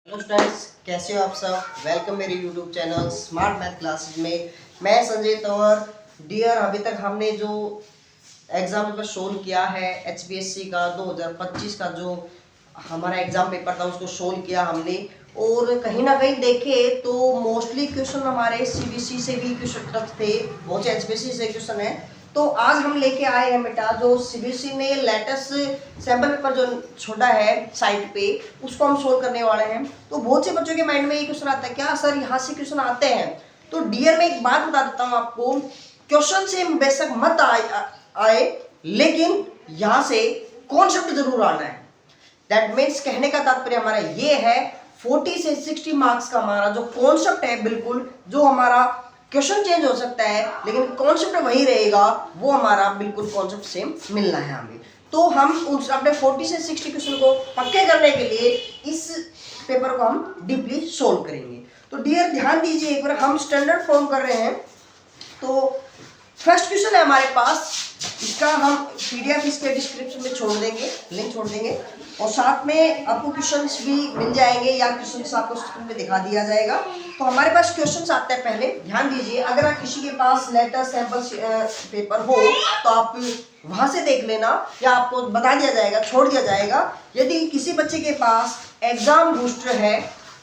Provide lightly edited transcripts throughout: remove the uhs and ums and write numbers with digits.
Hello students, कैसे हो आप सब। वेलकम मेरे YouTube channel smart math classes में। मैं संजय तंवर। डियर, अभी तक हमने जो एग्जाम पेपर सोल्व किया है एचपीएससी का 2025 का जो हमारा एग्जाम पेपर था उसको सोल्व किया हमने। और कहीं ना कहीं देखे तो मोस्टली क्वेश्चन हमारे सीबीएसई से भी क्वेश्चन थे, बहुत से एचपीएससी से क्वेश्चन है। तो आज हम लेके आए हैं बेटा जो सीबीएसई ने लेटेस्ट सैम्पल पेपर जो छोड़ा है साइट पे, उसको हम सोल्व करने वाले हैं। तो बहुत से बच्चों के माइंड में ये क्वेश्चन आता है, क्या सर यहाँ से क्वेश्चन आते हैं। तो डियर, मैं एक बात बता देता हूँ आपको, क्वेश्चन से बेशक मत आए लेकिन यहाँ से कॉन्सेप्ट जरूर आना है। दैट मीन्स कहने का तात्पर्य हमारा ये है 40 से 60 मार्क्स का हमारा जो कॉन्सेप्ट है, बिल्कुल जो हमारा क्वेश्चन चेंज हो सकता है लेकिन कॉन्सेप्ट वही रहेगा, वो हमारा बिल्कुल कॉन्सेप्ट सेम मिलना है हमें। तो हम उस अपने 40 से 60 क्वेश्चन को पक्के करने के लिए इस पेपर को हम डीपली सोल्व करेंगे। तो डियर ध्यान दीजिए, एक बार हम स्टैंडर्ड फॉर्म कर रहे हैं। तो फर्स्ट क्वेश्चन है हमारे पास, इसका हम पीडीएफ इसके डिस्क्रिप्शन में छोड़ देंगे, लिंक छोड़ देंगे, और साथ में आपको क्वेश्चंस भी मिल जाएंगे या क्वेश्चंस आपको स्क्रीन पे दिखा दिया जाएगा। तो हमारे पास क्वेश्चंस आते हैं, पहले ध्यान दीजिए। अगर आप किसी के पास लेटेस्ट सैंपल पेपर हो तो आप वहां से देख लेना या आपको बता दिया जाएगा, छोड़ दिया जाएगा। यदि किसी बच्चे के पास एग्जाम बूस्टर है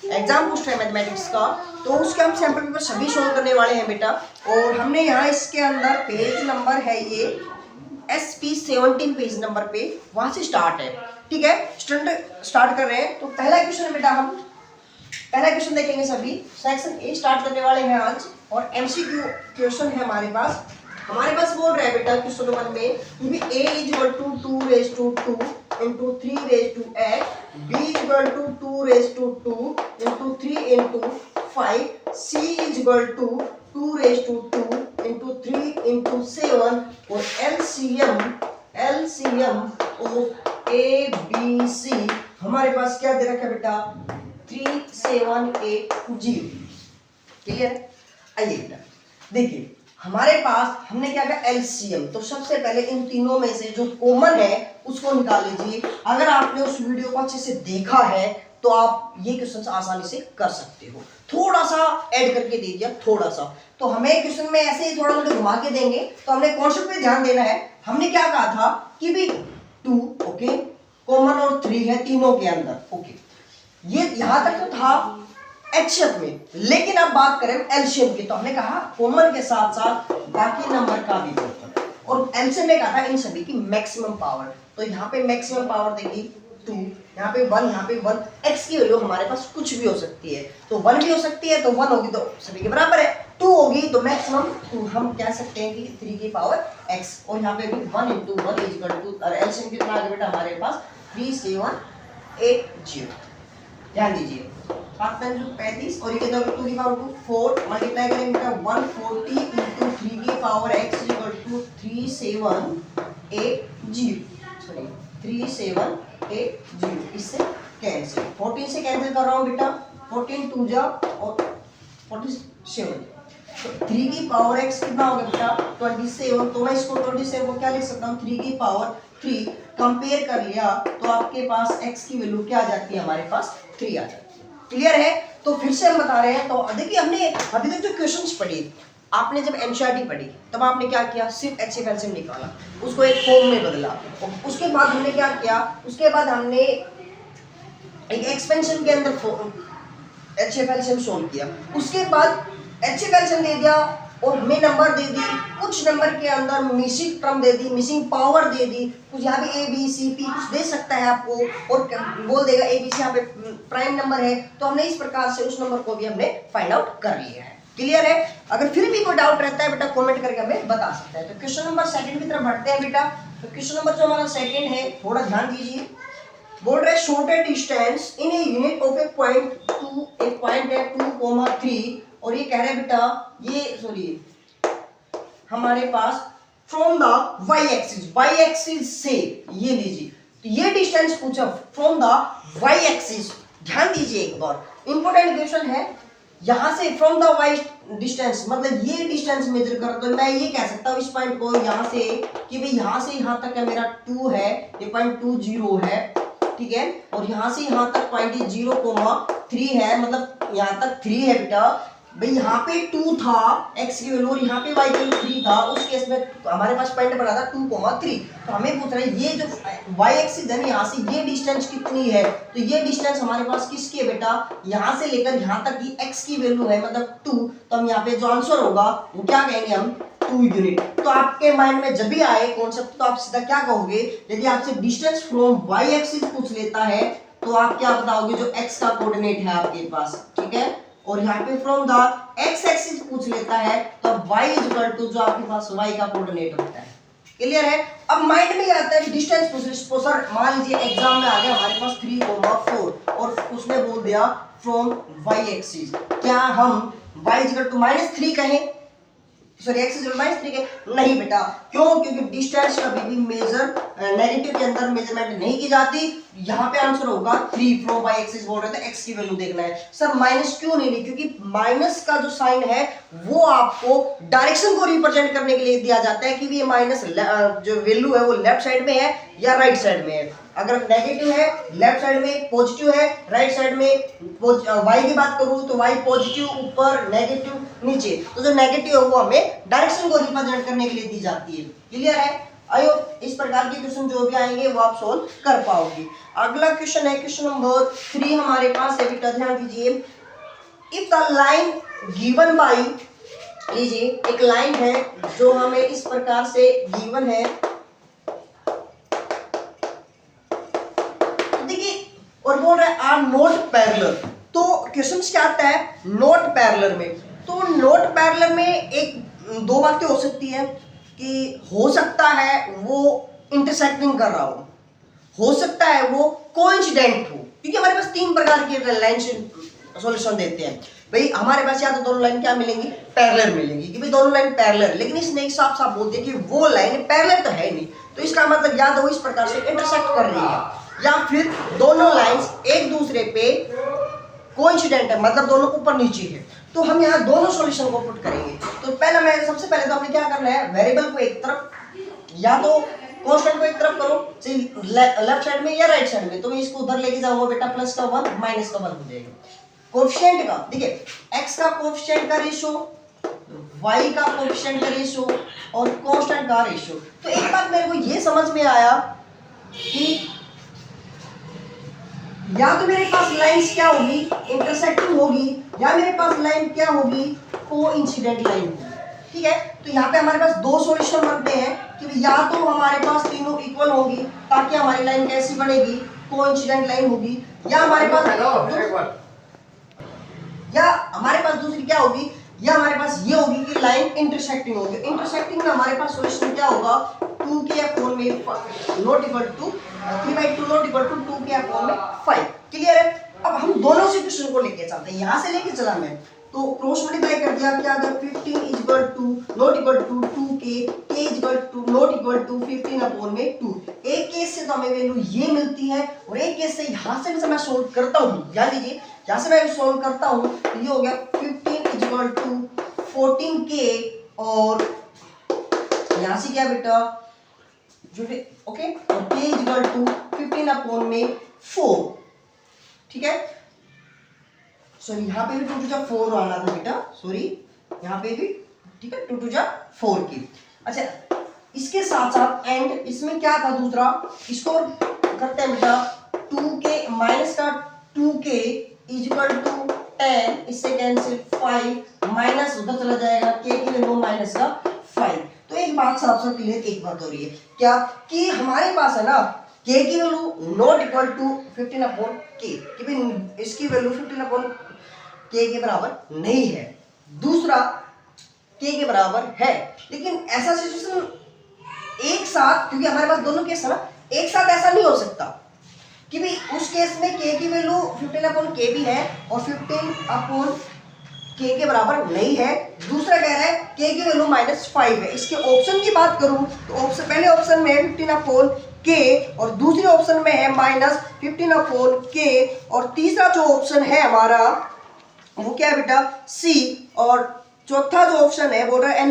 मैथमेटिक्स का, तो उसके हम सैंपल पेपर सभी सोल्व करने वाले हैं बेटा। और हमने यहाँ इसके अंदर पेज नंबर है ये SP 17 पेज नंबर पे, वहां से स्टार्ट है, ठीक है। स्टार्ट कर रहे हैं। तो पहला क्वेश्चन है बेटा, हम पहला क्वेश्चन देखेंगे सभी। सेक्शन ए स्टार्ट करने वाले हैं आज, और एमसीक्यू क्वेश्चन है हमारे पास। बोल रहा है बेटा क्वेश्चन 1 में कि a is equal to 2 raised to 2 into 3 raised to 8, b is equal to 2 raised to 2 into 3 into 5, c is equal to 2 raised to 2 into 3 into 7, और LCM of a b c हमारे पास क्या दे रखा है बेटा 3780। Clear है। आइए बेटा देखिए, हमारे पास हमने क्या किया एलसीएम। तो सबसे पहले इन तीनों में से जो कॉमन है उसको निकाल लीजिए। अगर आपने उस वीडियो को अच्छे से देखा है तो आप ये क्वेश्चन आसानी से कर सकते हो। थोड़ा सा ऐड करके दीजिए, थोड़ा सा। तो हमें क्वेश्चन में ऐसे ही थोड़ा थोड़ा घुमा के देंगे, तो हमने कॉन्सेप्ट पे ध्यान देना है। हमने क्या कहा था कि भी 2 ओके कॉमन और 3 है तीनों के अंदर, ओके। ये यहां तक तो था एचसीएफ में, लेकिन अब बात करें एलसीएम की, तो हमने कहा कॉमन के साथ साथ बाकी नंबर का भी होता है। और एलसीएम में कहा था इन सभी की मैक्सिमम पावर। तो यहाँ पे मैक्सिमम पावर देगी 2, यहाँ पे 1, यहाँ पे 1। एक्स की वैल्यू हमारे पास कुछ भी हो सकती है, तो 1 भी हो सकती है, तो 1 होगी तो सभी के बराबर है। 2 होगी तो मैक्सिमम 2, हम कह सकते हैं कि 3 की पावर x। और यहाँ पे भी 1 into 1 is equal to, और एलसीएम कितना आ गया बेटा हमारे पास 3780। ध्यान दीजिए 35 और ये 2 की पावर 4 मल्टीप्लाई करेंगे बेटा 140 into 3 की power x equal to 3780। Sorry 3780, इससे कैंसिल, 14 से कैंसिल कर रहा हूँ बेटा, 14 2 जा और 47। तो 3 की पावर x कितना होगा बेटा 27। तो मैं इसको 27 को क्या लिख सकता हूँ 3 की पावर 3। कंपेयर कर लिया तो आपके पास x की वैल्यू क्या आ जाती है, हमारे पास 3 आ जाती है। क्लियर है। तो फिर से हम बता रहे हैं। तो देखिए, हमने अभी तक जो क्वेश्चंस पढ़ी, आपने जब एनसीईआरटी पढ़ी तब आपने क्या किया, सिर्फ एचसीएफ एलसीएम निकाला, उसको एक फॉर्म में बदला। उसके बाद हमने क्या किया, उसके बाद हमने एक एक्सपेंशन के अंदर एचसीएफ एलसीएम सोल्व किया। उसके बाद एचसीएफ एलसीएम दे दिया और हमें नंबर दे दी, कुछ नंबर के अंदर मिसिंग टर्म दे दी, मिसिंग पावर दे दी, कुछ यहाँ पे ए बी सी पी कुछ दे सकता है आपको, और बोल देगा ए बी सी यहाँ पे प्राइम नंबर है। तो हमने इस प्रकार से उस नंबर को भी हमने फाइंड आउट कर लिया है। क्लियर है। अगर फिर भी कोई डाउट रहता है बेटा कमेंट करके हमें बता सकता है। तो क्वेश्चन नंबर 2 की तरफ बढ़ते हैं बेटा। तो क्वेश्चन नंबर जो हमारा 2 है, थोड़ा ध्यान दीजिए। बोल रहे shorted distance in a unit of A point two, एक पॉइंट है 2,3, और ये कह रहे हैं बेटा ये सॉरी हमारे पास फ्रॉम द वाई एक्सिस से, ये लीजिए। तो ये डिस्टेंस पूछा फ्रॉम द वाई एक्सिस। ध्यान दीजिए एक बार, इंपॉर्टेंट क्वेश्चन है। यहां से फ्रॉम द वाई डिस्टेंस मतलब ये डिस्टेंस मेजर कर, तो मैं ये कह सकता हूँ इस पॉइंट को यहां से कि भाई यहां से यहां तक है मेरा 2 है, ये 0.20 है, ठीक है। और यहां से यहां तक पॉइंट 0, 3 है, मतलब यहाँ तक 3 है बेटा। भाई यहाँ पे 2 था x की वैल्यू और यहाँ पे y की वैल्यू 3 था, उस केस में हमारे पास पॉइंट बना था 2,3। तो हमें पूछ रहा है ये जो y एक्सिस है यहाँ से ये डिस्टेंस कितनी है, तो ये डिस्टेंस हमारे पास किसकी है बेटा, यहाँ से लेकर यहाँ तक की x की वैल्यू है मतलब 2। तो हम यहाँ पे जो आंसर होगा वो क्या कहेंगे हम, 2 यूनिट। तो आपके माइंड में जब भी आए कॉन्सेप्ट तो आप सीधा क्या कहोगे, यदि आपसे डिस्टेंस फ्रॉम y एक्सिस पूछ लेता है तो आप क्या बताओगे, जो x का कोऑर्डिनेट है आपके पास, ठीक है। और यहाँ पे फ्रॉम द x एक्सिस पूछ लेता है तो y इज इक्वल टू जो आपके पास y का कोऑर्डिनेट होता है। क्लियर है। अब माइंड में आता है डिस्टेंस पूछ, सर मान लीजिए एग्जाम में आ गया हमारे पास 3,4 और उसने बोल दिया फ्रॉम y एक्सिस, क्या हम y इज इक्वल टू -3 कहें, सॉरी x इज -3 के, नहीं बेटा। क्यों, क्योंकि डिस्टेंस कभी भी मेजर नेगेटिव के अंदर मेजरमेंट नहीं की जाती। यहाँ पे आंसर होगा 3 फ्रॉम y एक्सिस, बोल रहे थे x की वैल्यू देखना है। सर माइनस क्यों नहीं ली, क्योंकि माइनस का जो साइन है वो आपको डायरेक्शन को रिप्रेजेंट करने के लिए दिया जाता है कि ये माइनस जो वैल्यू है वो लेफ्ट साइड में है या राइट साइड में है। अगर नेगेटिव है लेफ्ट साइड में, पॉजिटिव है राइट साइड में। y की बात करूं तो y पॉजिटिव ऊपर, नेगेटिव नीचे, तो जो नेगेटिव है वो हमें डायरेक्शन को रिप्रेजेंट करने के लिए दी जाती है। क्लियर है। आई होप इस प्रकार के क्वेश्चन जो भी आएंगे वो आप सोल्व कर पाओगे। अगला क्वेश्चन है क्वेश्चन नंबर 3 हमारे पास है बेटा, ध्यान दीजिए। If the line given by, लीजिए एक लाइन है जो हमें इस प्रकार से गिवन है, और बोल रहे आर नॉट पैरेलल। तो क्वेश्चन क्या आता है नॉट पैरेलल में, तो नॉट पैरेलल में एक दो बातें हो सकती है कि हो सकता है वो इंटरसेक्टिंग कर रहा हो सकता है वो कोइंसिडेंट हो, क्योंकि हमारे पास 3 प्रकार के लाइन सॉल्यूशन देते हैं। भाई हमारे पास या तो दोनों लाइन क्या मिलेंगी, पैरेलल मिलेंगी कि भाई दोनों लाइन पैरेलल, लेकिन इसने एक साफ साफ बोल दिया कि वो लाइन पैरेलल तो है नहीं, तो इसका मतलब या तो वो इस प्रकार से इंटरसेक्ट कर रही है या फिर दोनों लाइंस एक दूसरे पे कोइंसिडेंट है, मतलब दोनों ऊपर नीचे है। तो हम यहाँ दोनों सॉल्यूशन को पुट करेंगे। तो पहला मैं सबसे पहले तो हमने क्या करना है, वेरिएबल को एक तरफ या तो कांस्टेंट को एक तरफ करो, लेफ्ट साइड में या राइट साइड में, तो मैं इसको उधर लेके जाऊंगा बेटा, प्लस का 1 माइनस का 1 हो जाएगा। कोएफिशिएंट का देखिए, x का कोएफिशिएंट का रेशियो, y का कोएफिशिएंट का रेशियो और कांस्टेंट का रेशियो। तो एक बात मेरे को ये समझ में आया कि या तो मेरे पास लाइंस क्या होगी, इंटरसेक्टिंग होगी, या मेरे पास लाइन क्या होगी, कोइंसिडेंट लाइन होगी। ठीक है, तो यहाँ पे हमारे पास दो सॉल्यूशन बनते हैं कि या तो हमारे पास तीनों इक्वल होगी ताकि हमारी लाइन कैसी बनेगी, कोइंसिडेंट लाइन होगी, या हमारे पास दूसरी क्या होगी, या हमारे पास ये होगी कि लाइन इंटरसेक्टिंग होगी। इंटरसेक्टिंग में हमारे पास सॉल्यूशन क्या होगा, 2k/4 में not equal to 3/2 not equal to 2k/4 में 5। क्लियर है। अब हम दोनों से क्वेश्चन को लेके चलते हैं, यहां से लेके चला मैं तो क्रॉस मल्टीप्लाई कर दिया, क्या अगर 15 is equal to not equal to 2k, k is equal to not equal to 15/2। एक केस से तो हमें वैल्यू ये मिलती है और एक केस से यहां से भी मैं सोल्व करता हूं, ध्यान दीजिए यहां से मैं सोल्व करता हूं तो ये हो गया 15 इज इक्वल टू 14k और यहां से क्या बेटा ओके, और k इज इक्वल टू 15/4। ठीक है, सॉरी यहाँ पे भी 2 टू 4 आना था बेटा, सॉरी यहाँ पे भी, ठीक है 2 टू 4 की। अच्छा, इसके साथ साथ एंड इसमें क्या था दूसरा, इसको करते हैं बेटा 2k माइनस का 2k इज इक्वल टू 10, इससे कैंसिल 5 माइनस उधर चला जाएगा k की वैल्यू माइनस का 5। तो एक बात साफ साफ क्लियर एक बात हो रही है क्या कि हमारे पास है ना k की value not equal to 15/k, कि भाई इसकी वैल्यू 15/k के बराबर नहीं है, दूसरा k के बराबर है। लेकिन ऐसा सिचुएशन एक साथ, क्योंकि हमारे पास दोनों केस है ना, एक साथ ऐसा नहीं हो सकता कि भाई उस केस में k की वैल्यू 15/k भी है और 15/k के बराबर नहीं है, दूसरा कह रहा है k की वैल्यू -5 है। इसके ऑप्शन की बात करूं तो ऑप्शन, पहले ऑप्शन में है 15/k और दूसरे ऑप्शन में है -15/k और तीसरा जो ऑप्शन है हमारा वो क्या है बेटा, C, और चौथा जो ऑप्शन है बोल रहा है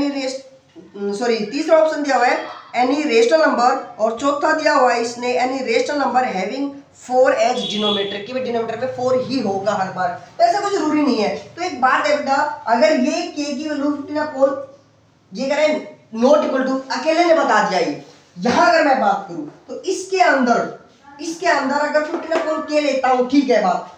तीसरा ऑप्शन दिया हुआ है एनी रेशनल नंबर, और चौथा दिया हुआ है इसने any rational number having 4 as denominator, कि डिनोमिनेटर में 4 ही होगा हर बार। तो ऐसा कुछ जरूरी नहीं है। तो एक बात है बेटा, अगर ये k की वैल्यू 15 ये करें नॉट इक्वल टू, अकेले ने बता दिया ये, यहां अगर मैं बात करूं तो इसके अंदर अगर 15 k लेता हूं, ठीक है बात,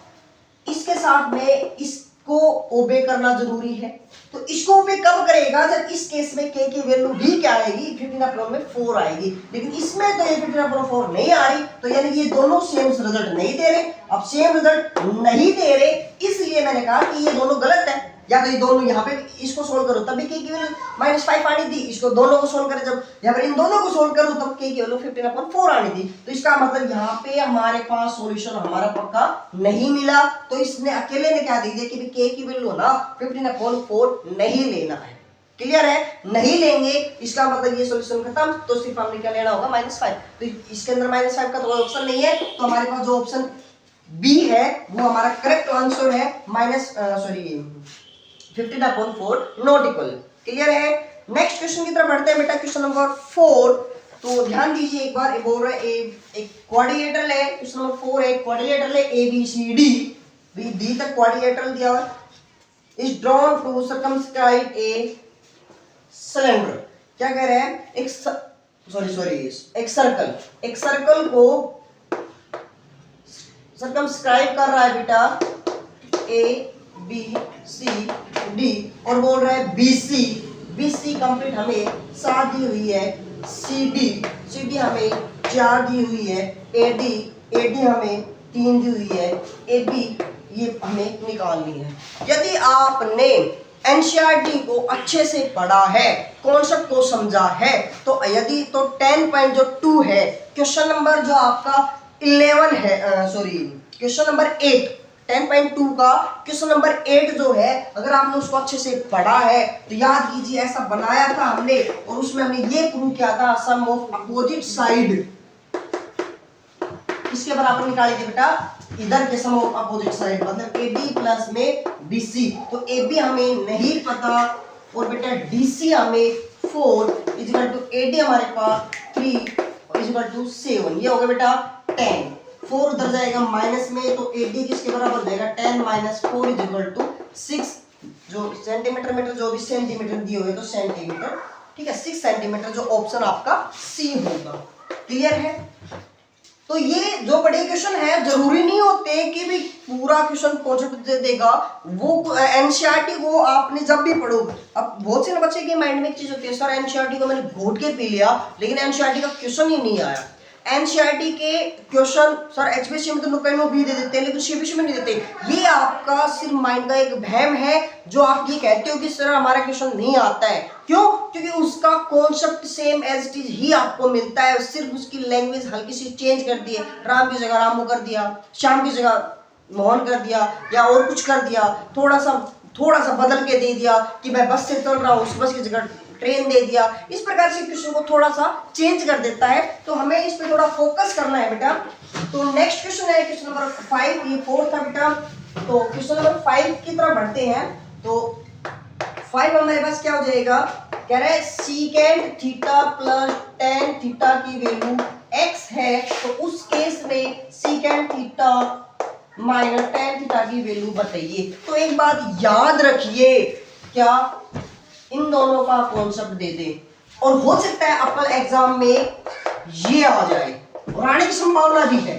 इसके साथ में इसको ओबे करना जरूरी है। तो इसको ओबे कब करेगा, जब इस केस में k की वैल्यू भी क्या आएगी, 15 में 4 आएगी। लेकिन इसमें तो ये 15 नहीं आ रही, तो यानी ये दोनों सेम रिजल्ट नहीं दे रहे। अब सेम रिजल्ट नहीं दे रहे, इसलिए मैंने कहा कि ये दोनों गलत है। या तो ये दोनों यहाँ पे इसको सोल्व करो तब भी k की वैल्यू -5 आनी थी, इसको दोनों को सोल्व करें जब यहाँ पर इन दोनों को सोल्व करूं तब k की वैल्यू 15/4 आनी थी। तो इसका मतलब यहाँ पे हमारे पास सॉल्यूशन हमारा पक्का नहीं मिला। तो इसने अकेले ने क्या दे दिया कि k की वैल्यू ना 15/4 नहीं लेना है। क्लियर है, नहीं लेंगे, इसका मतलब ये सॉल्यूशन खत्म। तो सिर्फ हमने क्या लेना होगा -5। तो इसके अंदर -5 का तो कोई ऑप्शन नहीं है, तो हमारे पास जो ऑप्शन बी है वो हमारा करेक्ट आंसर है, 15/4 नॉट इक्वल। क्लियर है। नेक्स्ट क्वेश्चन की तरफ बढ़ते हैं बेटा, क्वेश्चन नंबर 4। तो ध्यान दीजिए एक बार, बोल रहा है एक क्वाड्रिलेटरल है, क्वेश्चन नंबर 4 है, क्वाड्रिलेटरल है ABCD, डी तक क्वाड्रिलेटरल दिया हुआ is drawn to circumscribe a cylinder. क्या कह रहे हैं, एक सर्कल को सर्कमस्क्राइब कर रहा है बेटा ABCD, और बोल रहा है BC कंप्लीट हमें 7 दी हुई है, CD हमें 4 दी हुई है, AD हमें 3 दी हुई है, AB ये हमें निकालनी है। यदि आपने एनसीईआरटी को अच्छे से पढ़ा है, कॉन्सेप्ट को समझा है, तो यदि तो 10.2 है, क्वेश्चन नंबर जो आपका 11 है, क्वेश्चन नंबर 8, 10.2 का क्वेश्चन नंबर 8 जो है, अगर आपने उसको अच्छे से पढ़ा है तो याद कीजिए ऐसा बनाया था हमने, और उसमें हमने ये प्रूव किया था सम ऑफ अपोजिट साइड किसके बराबर निकाली थी बेटा, इधर के सम ऑफ अपोजिट साइड, मतलब AB प्लस में BC। तो AB हमें नहीं पता, और बेटा DC हमें 4 इक्वल टू AD हमारे पास 3 इक्वल टू 7, ये हो गया बेटा 10। 4 उधर जाएगा माइनस में, तो AD किसके बराबर हो जाएगा, 10 - 4 इक्वल टू 6। जो सेंटीमीटर मीटर जो भी सेंटीमीटर दिए हुए तो सेंटीमीटर, ठीक है, 6 सेंटीमीटर, जो ऑप्शन आपका C होगा। क्लियर है। तो ये जो बड़े क्वेश्चन है, जरूरी नहीं होते कि भी पूरा क्वेश्चन कॉन्सेप्ट दे देगा, वो एनसीईआरटी को आपने जब भी पढ़ो। अब बहुत से बच्चे के माइंड में एक चीज होती है, सर एनसीईआरटी को मैंने घोट के पी लिया लेकिन एनसीईआरटी का क्वेश्चन ही नहीं आया। एनसीईआरटी के क्वेश्चन सर एचपीएससी में तो लोग कहीं भी दे देते हैं, लेकिन सीबीएसई में नहीं देते। ये आपका सिर्फ माइंड का एक वहम है, जो आप ये कहते हो कि सर हमारा क्वेश्चन नहीं आता है। क्यों? क्योंकि उसका concept same as it is ही आपको मिलता है, सिर्फ उसकी लैंग्वेज हल्की सी चेंज कर दी है। राम की जगह रामू कर दिया, श्याम की जगह मोहन कर दिया, या और कुछ कर दिया, थोड़ा सा बदल के दे दिया कि मैं बस से चल रहा हूँ, उस बस की जगह ट्रेन दे दिया। इस प्रकार से क्वेश्चन को थोड़ा सा चेंज कर देता है, तो हमें इस पे थोड़ा फोकस करना है बेटा। तो नेक्स्ट क्वेश्चन है क्वेश्चन नंबर 5, ये 4 था बेटा। तो क्वेश्चन नंबर 5 की तरफ बढ़ते हैं। तो 5 हमारे पास क्या हो जाएगा, कह रहे हैं secant theta plus tan theta की वैल्यू x है, तो उस केस में secant theta minus tan theta की वैल्यू बताइए। तो एक बात याद रखिए, क्या इन दोनों का कॉन्सेप्ट दे दे, और हो सकता है अपने एग्जाम में ये आ जाए, और आने की संभावना भी है।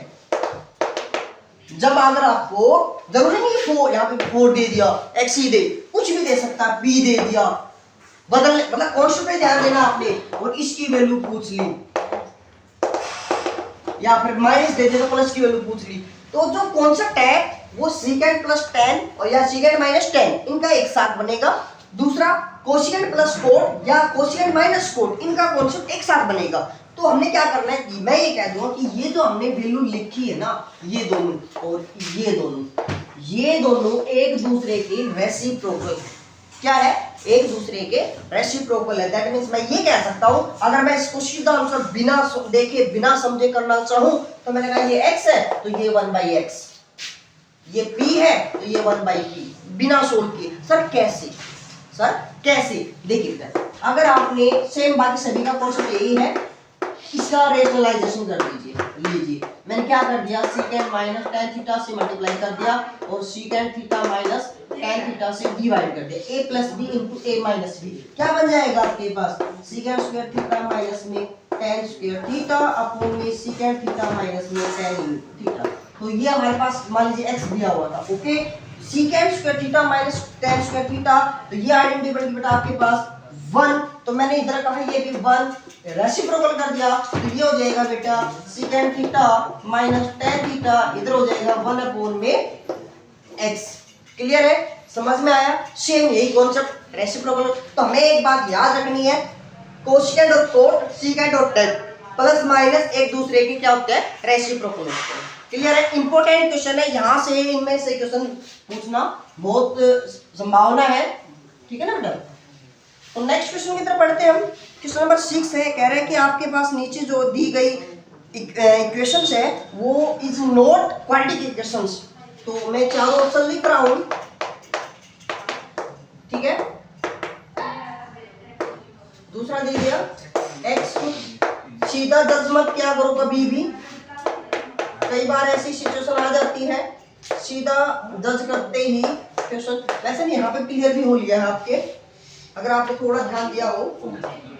जब अगर आपको जरूरी नहीं 4 यहाँ पे 4 दे दिया, x ही दे, कुछ भी दे सकता है, p दे दिया, बदल मतलब कॉन्सेप्ट पे ध्यान देना आपने, और इसकी वैल्यू पूछ ली, या फिर माइनस दे दे तो प्लस की वैल्यू पूछ ली। तो जो कॉन्सेप्ट है वो सीकेंट प्लस 10 और या सीकेंट माइनस 10 इनका एक साथ बनेगा। दूसरा कोशिएंट प्लस कोट या कोशिएंट माइनस कोट, इनका कॉन्सेप्ट एक साथ बनेगा। तो हमने क्या करना है कि मैं ये कह दूंगा कि ये जो हमने वैल्यू लिखी है ना, ये दोनों और ये दोनों एक दूसरे के रेसिप्रोकल, क्या है, एक दूसरे के रेसिप्रोकल है। दैट मींस मैं ये कह सकता हूं, अगर मैं इसको सीधा आंसर बिना देखे बिना समझे करना चाहूं, तो मैंने कहा ये x है तो ये 1/x, ये p है तो ये 1/p, बिना सोल्व किए। सर कैसे? सर कैसे? देखिए बेटा, अगर आपने सेम बाकी सभी का कॉन्सेप्ट यही है, इसका रेशनलाइजेशन कर दीजिए। लीजिए मैंने क्या कर दिया, सीकेंड माइनस टेन थीटा से मल्टीप्लाई कर दिया और secant theta minus tan theta से डिवाइड कर दिया, ए प्लस बी इंटू ए माइनस बी। क्या बन जाएगा आपके पास, सीकेंड स्क्वायर थीटा माइनस में टेन स्क्वायर थीटा अपॉन में सीकेंड थीटा माइनस में टेन थीटा। तो ये हमारे पास मान लीजिए एक्स दिया हुआ था, okay. Secant square theta minus ten square theta, तो ये आइडेंटिटी बेटा आपके पास 1, तो मैंने इधर कहा ये भी 1, रेसिप्रोकल कर दिया तो ये हो जाएगा बेटा secant theta minus tan theta, इधर हो जाएगा 1 अपॉन में x। क्लियर है, समझ में आया? सेम यही कॉन्सेप्ट रेसिप्रोकल। तो हमें एक बात याद रखनी है, कोसेकेंड और कोट, सीकेंड और टेन प्लस माइनस एक दूसरे के क्या होते हैं, रेसिप्रोकल होते हैं। क्लियर है, इंपॉर्टेंट क्वेश्चन है, यहां से इनमें से क्वेश्चन पूछना बहुत संभावना है, ठीक है ना बेटा। तो नेक्स्ट क्वेश्चन की तरफ बढ़ते हैं हम। क्वेश्चन नंबर 6 है, कह रहे हैं कि आपके पास नीचे जो दी गई इक्वेशंस है वो इज नॉट क्वाड्रेटिक इक्वेशंस। तो मैं चारों ऑप्शन लिख रहा हूं, ठीक है। दूसरा दे दिया एक्स, सीधा जज मत क्या करो कभी भी, कई बार ऐसी सिचुएशन आ जाती है सीधा जज करते ही क्वेश्चन, वैसे नहीं यहाँ पे क्लियर भी हो लिया है आपके, अगर आपने थोड़ा ध्यान दिया हो।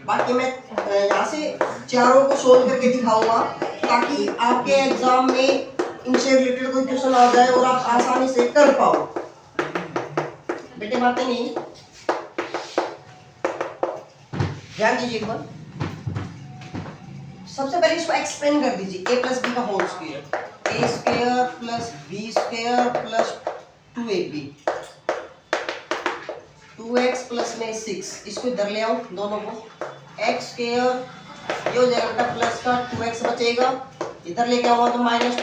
बाकी मैं यहाँ से चारों को सोल्व करके दिखाऊंगा ताकि आपके एग्जाम में इनसे रिलेटेड कोई क्वेश्चन आ जाए और आप आसानी से कर पाओ। बेटे बातें नहीं, ध्यान दीजिए एक बार। सबसे पहले इसको एक्सप्लेन कर दीजिए, ए प्लस बी का whole square, a square plus b square plus 2ab, 2x plus में 6, इसको इधर ले आओ दोनों को, x स्क्वायर ये हो जाएगा बेटा प्लस का 2x बचेगा, इधर लेके आऊंगा तो माइनस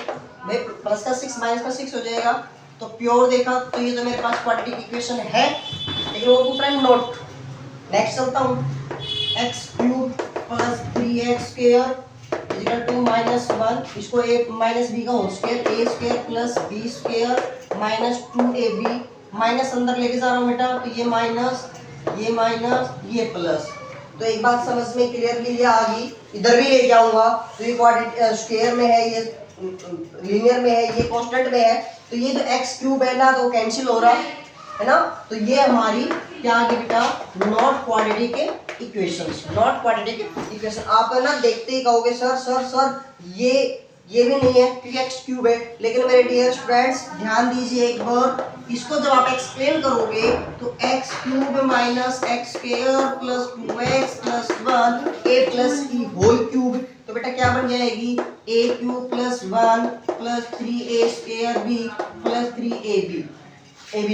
भाई प्लस का 6 माइनस का 6 हो जाएगा। तो प्योर देखा तो ये तो मेरे पास क्वाड्रेटिक इक्वेशन है, लेकिन वो दूसरा नोट। नेक्स्ट चलता हूँ, x cube plus 3x square equal to minus 1, इसको a माइनस बी का whole square, a square plus b square minus 2ab, minus अंदर लेके जा रहा हूँ बेटा, तो ये माइनस ये प्लस। तो एक बात समझ में क्लियरली आ गई, इधर भी लेके आऊंगा तो ये क्वाड्रेटिक स्क्वायर में है, ये लीनियर में है, ये कांस्टेंट में है, तो ये जो एक्स क्यूब है ना तो कैंसिल हो रहा है ना, तो ये हमारी क्या आ गई बेटा, not quadratic equations, not quadratic equation. आप है ना देखते ही कहोगे सर सर सर ये भी नहीं है क्योंकि एक्स क्यूब है, लेकिन मेरे डियर स्टूडेंट्स ध्यान दीजिए एक बार, इसको जब आप एक्सप्लेन करोगे तो x cube minus x square plus 2x plus 1 a plus e whole cube, तो बेटा क्या बन जाएगी, a cube plus 1 plus 3a square b plus 3ab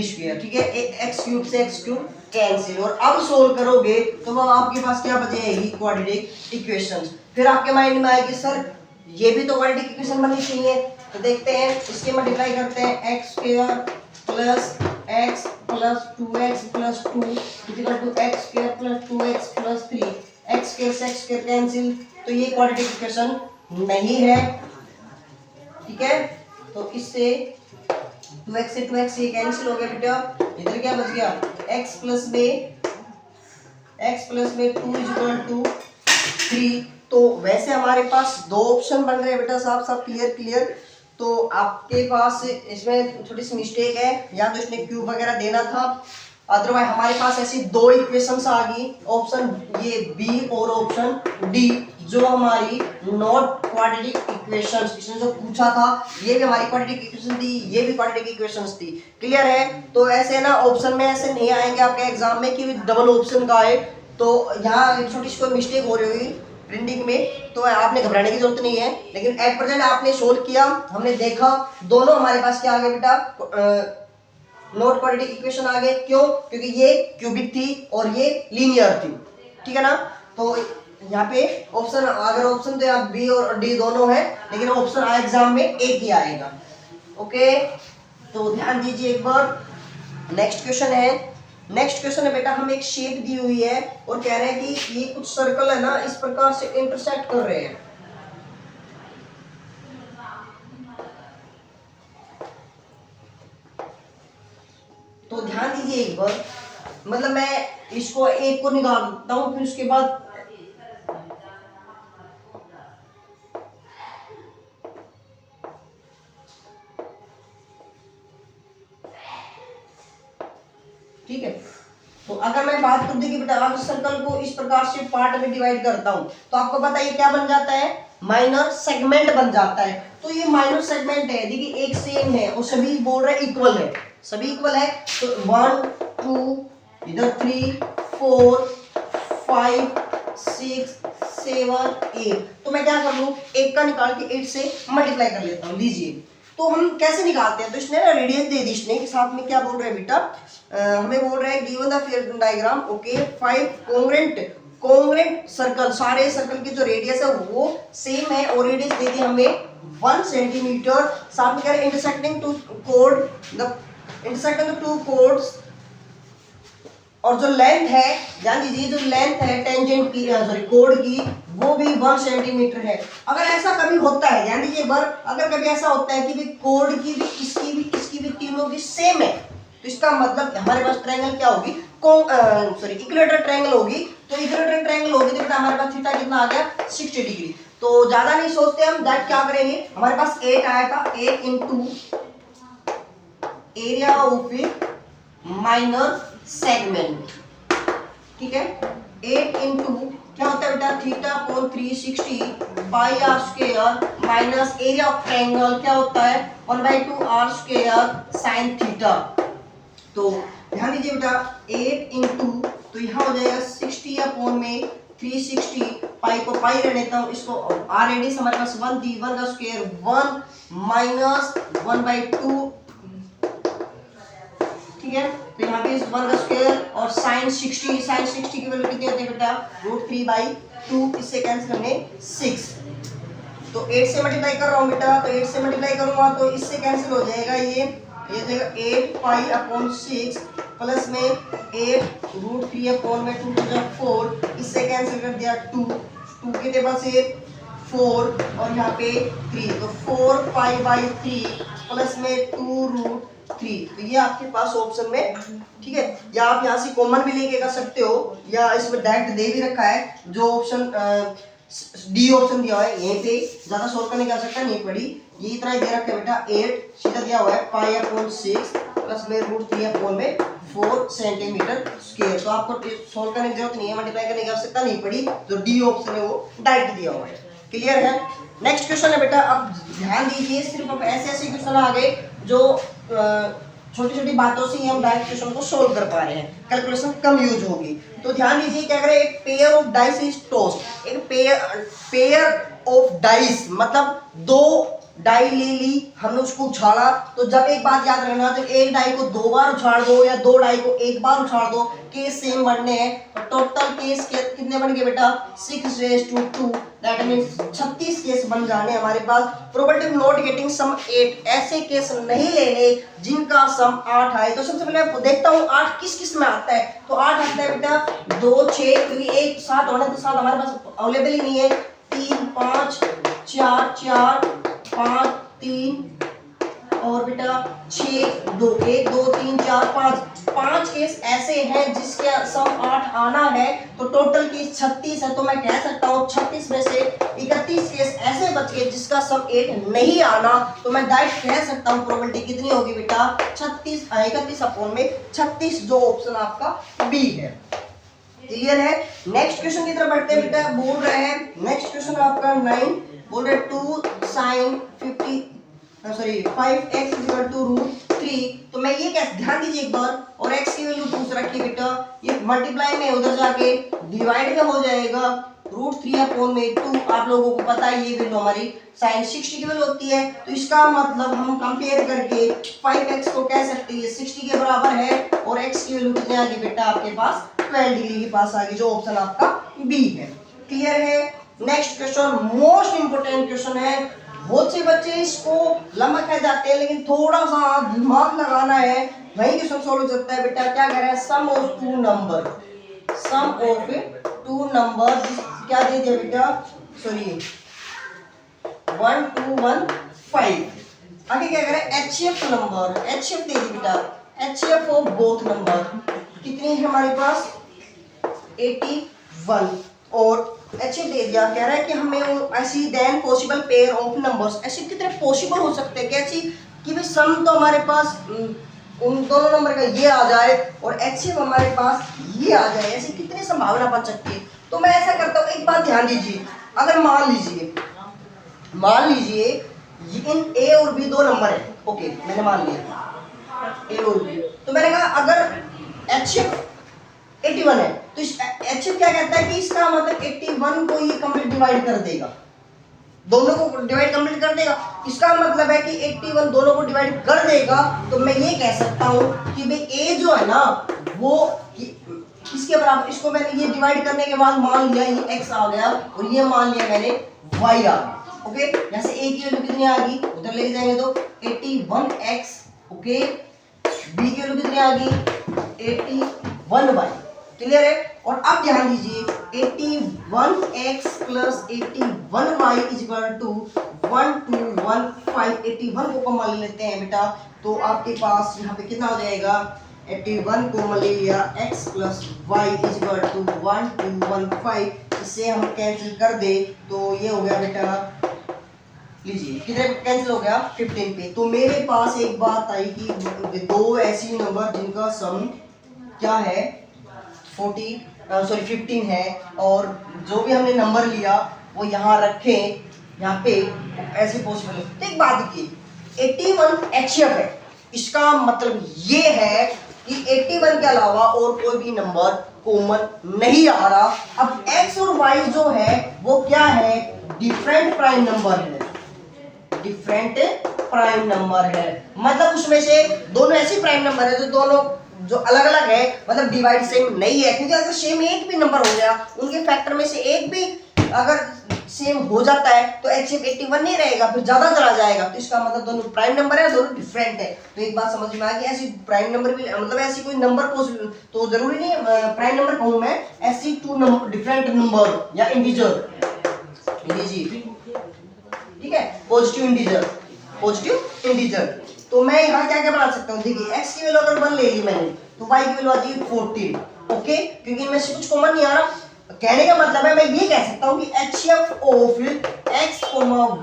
square, ठीक है। एक्स क्यूब से एक्स क्यूब कैंसिल, और अब सोल्व करोगे तो वो आपके पास क्या बचेगी, क्वाड्रेटिक इक्वेशंस। फिर आपके माइंड में आएगी सर ये भी तो क्वाड्रेटिक इक्वेशन बननी चाहिए, तो देखते हैं इसके मल्टीप्लाई करते हैं, x square plus x plus 2x plus 2 equal to x square plus 2x plus 3, x square से एक्स स्क्वायर कैंसिल, तो ये क्वाड्रेटिक इक्वेशन नहीं है, ठीक है। तो इससे 2x से 2x ये कैंसिल हो गया बेटा, इधर क्या बच गया, x प्लस में 2 इक्वल टू 3। तो वैसे हमारे पास दो ऑप्शन बन रहे हैं बेटा, साफ साफ क्लियर। तो आपके पास इसमें थोड़ी सी मिस्टेक है, या तो इसने क्यूब वगैरह देना था, अदरवाइज हमारे पास ऐसी दो इक्वेशंस आ गई, ऑप्शन ये बी और ऑप्शन डी, जो हमारी नॉट क्वाड्रेटिक इक्वेशंस, इसने जो पूछा था ये भी हमारी क्वाड्रेटिक इक्वेशन थी, ये भी क्वाड्रेटिक इक्वेशंस थी। क्लियर है, तो ऐसे ना ऑप्शन में ऐसे नहीं आएंगे आपके एग्जाम में कि डबल ऑप्शन का है, तो यहाँ छोटी सी कोई मिस्टेक हो रही होगी प्रिंटिंग में, तो आपने घबराने की जरूरत नहीं है। लेकिन एट प्रेजेंट आपने सोल्व किया, हमने देखा दोनों हमारे पास क्या आ गए बेटा, नॉट क्वाड्रेटिक इक्वेशन आ गए। क्यों, क्योंकि ये क्यूबिक थी और ये लीनियर थी, ठीक है ना। तो यहाँ पे ऑप्शन, अगर ऑप्शन तो यहाँ बी और डी दोनों है, लेकिन ऑप्शन एग्जाम में एक ही आएगा, ओके। तो ध्यान दीजिए एक बार। नेक्स्ट क्वेश्चन है बेटा, हमें एक शेप दी हुई है और कह रहे हैं कि ये कुछ सर्कल है ना इस प्रकार से इंटरसेक्ट कर रहे हैं, तो ध्यान दीजिए एक बार, मतलब मैं इसको एक को निकाल देता हूँ, फिर उसके बाद ठीक है। तो अगर मैं बात कर दूं कि बेटा अगर सर्कल को इस प्रकार से पार्ट में डिवाइड करता हूं तो आपको पता है ये क्या बन जाता है, माइनर सेगमेंट बन जाता है। तो ये माइनर सेगमेंट है, देखिए एक सेम है और सभी बोल रहे इक्वल है, सभी इक्वल है। तो 1 2 इधर 3 4 5 6 7 8, तो मैं क्या कर लूं, एक का निकाल के 8 से मल्टीप्लाई कर लेता हूं। लीजिए तो हम कैसे निकालते हैं, तो इसने ना रेडियस दे दी, इसने के साथ में क्या बोल रहे हैं बेटा, हमें बोल रहे हैं given the figure diagram okay 5 congruent circle, सारे सर्कल की जो रेडियस है वो सेम है और रेडियस दे दी हमें 1 सेंटीमीटर। साथ में कह रहे इंटरसेक्टिंग टू कोड द इंटरसेक्टिंग टू कोड्स, और जो लेंथ है ध्यान दीजिए, जो लेंथ है टेंजेंट की सॉरी कोड की वो भी 1 सेंटीमीटर है। अगर ऐसा कभी होता है, ध्यान दीजिए एक बार, अगर कभी ऐसा होता है कि भी कोड की भी इसकी भी तीनों की सेम है, तो इसका मतलब हमारे पास ट्रायंगल क्या होगी, सॉरी इक्विलेटरल ट्रायंगल होगी। तो इक्विलेटरल ट्रायंगल होगी तो हमारे पास थीटा कितना आ गया 60 डिग्री। तो ज्यादा नहीं सोचते हम, दैट क्या करेंगे, हमारे पास 8 आया था, 8 into area of minor segment, ठीक है। 8 इंटू क्या होता है बेटा, थीटा कोण 360 pi r square minus area of triangle क्या होता है 1/2 आर स्क्वायर साइन थीटा। तो ध्यान दीजिए बेटा 8 इंटू, तो यहाँ हो जाएगा 60 अपॉन में 360, पाई को पाई रहने देता हूँ, इसको आर रेडियस हमारे पास 1 दी, 1 का स्क्वायर 1 माइनस 1/2, ठीक है। तो यहाँ पे 1 का स्क्वायर और साइन 60 की वैल्यू कितनी होती है बेटा, √3/2, इससे कैंसिल करने 6। तो 8 से मल्टीप्लाई कर रहा हूँ बेटा, तो 8 से मल्टीप्लाई करूंगा तो इससे कैंसिल हो जाएगा ये जाएगा 8 पाई अपॉन 6 प्लस में 8 √3 अपॉन में 2 to 4, इससे कैंसिल कर दिया 2 के टेबल से 4 और यहाँ पे 3, तो 4 पाई/3 प्लस में 2√3। तो ये आपके पास ऑप्शन में, ठीक है, या आप यहाँ से कॉमन भी लेके कर सकते हो या इसमें डायरेक्ट दे भी रखा है, जो ऑप्शन डी ऑप्शन दिया हुआ है, यहीं पे ज्यादा सोल्व करने की आवश्यकता नहीं पड़ी, ये इतना ही दे रखा है बेटा 8 सीधा दिया हुआ है पाई अपॉन 6 प्लस में √3 अपॉन में 4 सेंटीमीटर स्क्वायर। तो आपको सोल्व करने की जरूरत नहीं है, मल्टीप्लाई करने की आवश्यकता नहीं पड़ी, जो डी ऑप्शन है वो डायरेक्ट दिया हुआ है। क्लियर है। नेक्स्ट क्वेश्चन है बेटा, अब ध्यान दीजिए, सिर्फ अब ऐसे क्वेश्चन आ गए जो छोटी छोटी बातों से ही हम डायरेक्ट क्वेश्चन को सोल्व कर पा रहे हैं, कैलकुलेशन कम यूज होगी। तो ध्यान दीजिए क्या करें, एक pair of dice is tossed, एक पेयर ऑफ डाइस मतलब 2 डाई ले ली, हमने उसको उछाला। तो जब एक बात याद रखना, जब एक डाई को 2 बार उछाल दो या 2 डाई को 1 बार उछाल दो, केस सेम बनने हैं। तो टोटल केस कितने बन गए बेटा 6/2, दैट मींस 36 केस बन जाने हमारे पास। Probability of not getting sum 8, ऐसे केस नहीं लेने जिनका सम 8 आए। तो सबसे पहले देखता हूँ 8 किस किस में आता है। तो 8 आता है बेटा 2 6, क्योंकि एक 7 होने तो 7 हमारे पास अवेलेबल ही नहीं है, 3 5 4 4 5 3 और बेटा 6 2 1 2 3 4 5 केस ऐसे हैं जिसके सम 8 आना है। तो टोटल केस 36 है, तो मैं कह सकता हूँ 36 में से 31 केस ऐसे बच गए जिसका सम 8 नहीं आना। तो मैं डायरेक्ट कह सकता हूँ प्रोबेबिलिटी कितनी होगी बेटा 31 अपॉन में 36, जो ऑप्शन आपका बी है। क्लियर है। नेक्स्ट क्वेश्चन की तरफ बढ़ते हैं बेटा, बोल रहे हैं नेक्स्ट क्वेश्चन आपका 9, बोल रहे 2 sin 5x √3। तो मैं ये क्या, ध्यान दीजिए एक बार, और x की वैल्यू पूछ रखी बेटा, ये मल्टीप्लाई में उधर जाके डिवाइड में हो जाएगा √3 अपॉन में 2। आप लोगों को पता है ये वैल्यू हमारी sin 60 की वैल्यू होती है। तो इसका मतलब हम कंपेयर करके 5x को कह सकते हैं 60 के बराबर है, और x की वैल्यू कितनी आ गई बेटा आपके पास 12 डिग्री के पास आ गई, जो ऑप्शन आपका बी है। क्लियर है। Next question most important question है, बहुत से बच्चे इसको लंबा कह जाते हैं, लेकिन थोड़ा सा दिमाग लगाना है, वही क्वेश्चन सोल्व हो सकता है बेटा। क्या कह रहा है, सम ऑफ टू नंबर क्या दे दिया बेटा, सॉरी 1 2 1 5। आगे क्या कह रहा है, HCF नंबर, HCF दे दी बेटा, HCF ऑफ बोथ नंबर, कितनी है हमारे पास 81 और एचएफ दे दिया। कह रहा है कि हमें ऐसी then possible pair of numbers, ऐसे कितने पॉसिबल हो सकते हैं कैसी कि भाई सम तो हमारे पास उन दोनों नंबर का ये आ जाए और एचएफ हमारे पास ये आ जाए, ऐसी कितनी संभावना बन सकती है। तो मैं ऐसा करता हूँ, एक बात ध्यान दीजिए, अगर मान लीजिए इन ए और बी दो नंबर है, ओके मैंने मान लिया ए और बी, तो मैंने कहा अगर एचएफ 81 है तो एचएफ क्या कहता है कि इसका मतलब 81 को ये कंप्लीट डिवाइड कर देगा, दोनों को डिवाइड कंप्लीट कर देगा। इसका मतलब है कि 81 दोनों को डिवाइड कर देगा। तो मैं ये कह सकता हूँ कि भाई ए जो है ना वो इसके बराबर, इसको मैंने ये डिवाइड करने के बाद मान लिया ये x आ गया और ये मान लिया मैंने y आ गया। ओके, जैसे a की वैल्यू कितनी आ गई उधर लेके जाएंगे तो 81x। ओके, b की वैल्यू कितनी आ गई 81y। क्लियर है। और अब ध्यान दीजिए 81x plus 81y is equal to 1215। 81 को कॉमन ले लेते हैं बेटा, तो आपके पास यहाँ पे कितना हो जाएगा 81 को ले लिया x plus y is equal to 1215। इसे हम कैंसिल कर दे तो ये हो गया बेटा, लीजिए कितने कैंसिल हो गया 15 पे। तो मेरे पास एक बात आई कि दो ऐसी नंबर जिनका सम क्या है 15 है और जो भी हमने नंबर लिया वो यहाँ रखे, यहाँ पे ऐसे पॉसिबल है। तो एक बात देखिए 81 एचएफ है, इसका मतलब ये है कि 81 के अलावा और कोई भी नंबर कॉमन नहीं आ रहा। अब x और y जो है वो क्या है डिफरेंट प्राइम नंबर है, डिफरेंट प्राइम नंबर है, मतलब उसमें से दोनों ऐसी प्राइम नंबर है जो दोनों जो अलग अलग है, मतलब डिवाइड सेम नहीं है। क्योंकि अगर सेम एक भी नंबर हो गया, उनके फैक्टर में से एक भी अगर सेम हो जाता है तो एचएफ 81 नहीं रहेगा, फिर ज्यादा चला जाएगा। तो इसका मतलब दोनों प्राइम नंबर है, दोनों डिफरेंट है। तो एक बात समझ में आ गई, ऐसी प्राइम नंबर भी मतलब ऐसी कोई नंबर पॉसिबल तो जरूरी नहीं प्राइम नंबर कहूं मैं, ऐसी टू नंबर डिफरेंट नंबर या इंटीजर लीजिए, ठीक है, पॉजिटिव इंटीजर। तो मैं यहाँ क्या क्या बना सकता हूँ, देखिए x की वैल्यू अगर 1 ले ली मैंने तो y की वैल्यू आ जाएगी 14। ओके, क्योंकि इनमें से कुछ कॉमन नहीं आ रहा। कहने का मतलब है मैं ये कह सकता हूँ कि एचएफ ऑफ x,